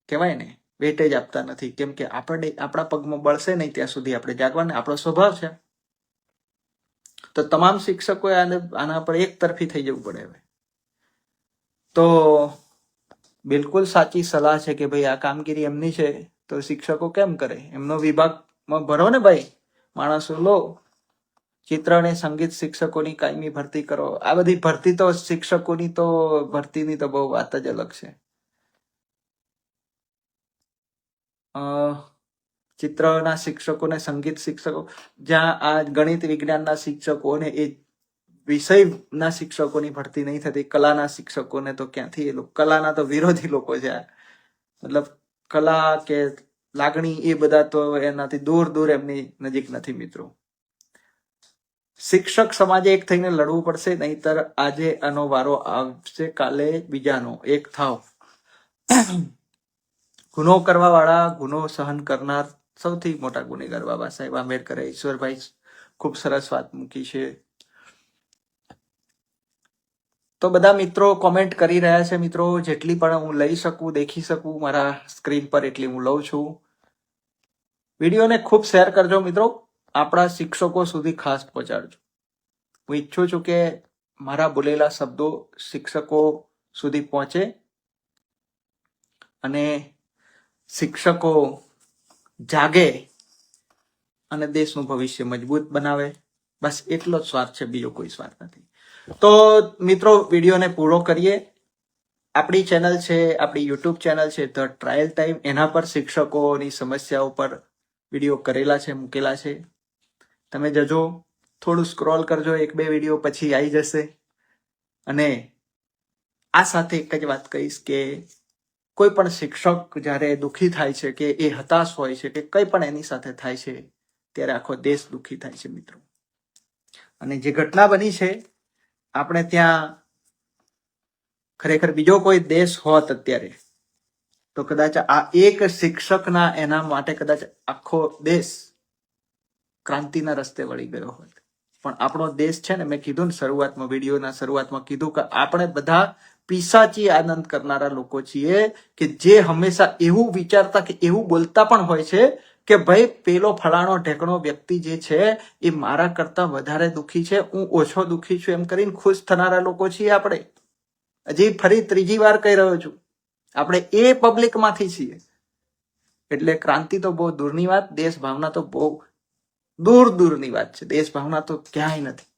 કહેવાય ને વેટેજ આપતા નથી, કેમ કે આપણા પગમાં બળશે નહીં ત્યાં સુધી આપણે જાગવાના, આપણો સ્વભાવ છે. તો તમામ શિક્ષકોએ આના પર એક તરફી થઈ જવું પડે. હવે તો બિલકુલ સાચી સલાહ છે કે ભાઈ આ કામગીરી એમની છે તો શિક્ષકો કેમ કરે? એમનો વિભાગમાં ભરો ને ભાઈ, માણસો લો. ચિત્ર અને સંગીત શિક્ષકોની કાયમી ભરતી કરો. આ બધી ભરતી તો શિક્ષકોની તો ભરતીની તો બહુ વાત જ અલગ છે. ચિત્રના શિક્ષકોને, સંગીત શિક્ષકો, જ્યાં આ ગણિત વિજ્ઞાનના શિક્ષકોને એ વિષયના શિક્ષકોની ભરતી નહીં થતી, કલાના શિક્ષકોને તો ક્યાંથી, એ લોકો કલાના તો વિરોધી લોકો છે. મતલબ કલા કે લાગણી એ બધા તો એનાથી દૂર એમની નજીક નથી મિત્રો. શિક્ષક સમાજે એક થઈને લડવું પડશે, નહીતર આજે આનો વારો આવશે, કાલે બીજાનો. એક થાવ. ગુનો કરવા વાળા, ગુનો સહન કરનાર સૌથી મોટા ગુનેગાર બાબા સાહેબ આંબેડકરે. ઈશ્વરભાઈ ખૂબ સરસ વાત મૂકી છે. તો બધા મિત્રો કોમેન્ટ કરી રહ્યા છે. મિત્રો જેટલી પણ હું લઈ શકું, દેખી શકું મારા સ્ક્રીન પર એટલી હું લઉં છું. વિડીયોને ખૂબ શેર કરજો મિત્રો, આપણા શિક્ષકો સુધી ખાસ પહોંચાડજો. હું ઈચ્છું છું કે મારા બોલેલા શબ્દો શિક્ષકો સુધી પહોંચે અને શિક્ષકો જાગે અને દેશનું ભવિષ્ય મજબૂત બનાવે. બસ એટલો જ સ્વાર્થ છે, બીજો કોઈ સ્વાર્થ નથી. તો મિત્રો વિડીયોને પૂરો કરીએ. આપણી ચેનલ છે, આપણી યુટ્યુબ ચેનલ છે ધ ટ્રાયલ ટાઈમ, એના પર શિક્ષકોની સમસ્યાઓ પર વિડીયો કરેલા છે, મૂકેલા છે. તમે જજો, થોડું સ્ક્રોલ કરજો, 1-2 વિડીયો પછી આવી જશે. અને આ સાથે એક જ વાત કહીશ કે કોઈ પણ શિક્ષક જ્યારે દુઃખી થાય છે, કે એ હતાશ હોય છે, કે કંઈ પણ એની સાથે થાય છે, ત્યારે આખો દેશ દુઃખી થાય છે મિત્રો. અને જે ઘટના બની છે, આપણે ત્યાં ખરેખર બીજો કોઈ દેશ હોત અત્યારે તો કદાચ આ એક શિક્ષકના એના માટે કદાચ આખો દેશ ક્રાંતિના રસ્તે વળી ગયો હોત. પણ આપણો દેશ છે ને, મેં કીધું ને શરૂઆતમાં, વિડીયોના શરૂઆતમાં કીધું કે આપણે બધા પિશાચી આનંદ કરનારા લોકો છીએ, કે જે હંમેશા એવું વિચારતા કે એવું બોલતા પણ હોય છે કે ભાઈ પેલો ફલાણો ઢેકણો વ્યક્તિ જે છે એ મારા કરતા વધારે દુઃખી છે, હું ઓછો દુઃખી છું, એમ કરીને ખુશ થનારા લોકો છીએ આપણે. હજી ફરી ત્રીજી વાર કહી રહ્યો છું, આપણે એ પબ્લિક માંથી છીએ. એટલે ક્રાંતિ તો બહુ દૂરની વાત, દેશ ભાવના તો બહુ દૂરની વાત છે. દેશ ભાવના તો ક્યાંય નથી.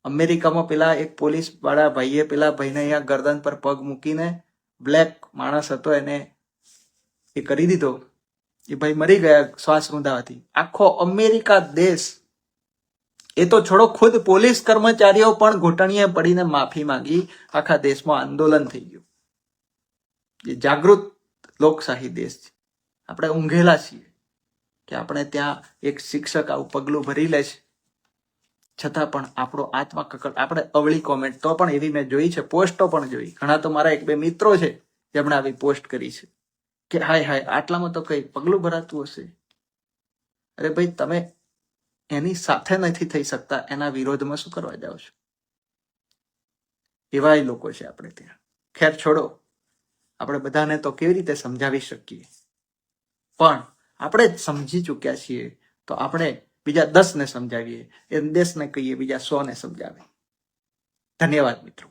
અમેરિકામાં પેલા એક પોલીસ વાળા ભાઈએ પેલા ભાઈને અહીંયા ગરદન પર પગ મૂકીને, બ્લેક માણસ હતો એને એ કરી દીધો, એ ભાઈ મરી ગયા શ્વાસ રૂંધાવાથી. આખો અમેરિકા દેશ, એ તો છોડો, ખુદ પોલીસ કર્મચારીઓ પણ ઘૂંટણીએ પડીને માફી માંગી. આખા દેશમાં આંદોલન થઈ ગયું. એ જાગૃત લોકશાહી દેશ છે. આપણે ઊંઘેલા છીએ કે આપણે ત્યાં એક શિક્ષક આવું પગલું ભરી લે છે, છતાં પણ આપણો આત્મા કકડ. આપણે અવળી કોમેન્ટ તો પણ એવી મેં જોઈ છે, પોસ્ટો પણ જોઈ. ઘણા તો મારા 1-2 મિત્રો છે જેમણે આવી પોસ્ટ કરી છે કે હાય હાય, આટલામાં તો કઈ પગલું ભરાતું હશે. અરે ભાઈ, તમે એની સાથે નથી થઈ શકતા, એના વિરોધમાં શું કરવા જાઓ છો? એવા લોકો છે આપણે ત્યાં. ખેર છોડો, આપણે બધાને તો કેવી રીતે સમજાવી શકીએ, પણ આપણે જ સમજી ચૂક્યા છીએ તો આપણે બીજા 10 ને સમજાવીએ, એ દેશને કહીએ બીજા 100 ને સમજાવે. ધન્યવાદ મિત્રો.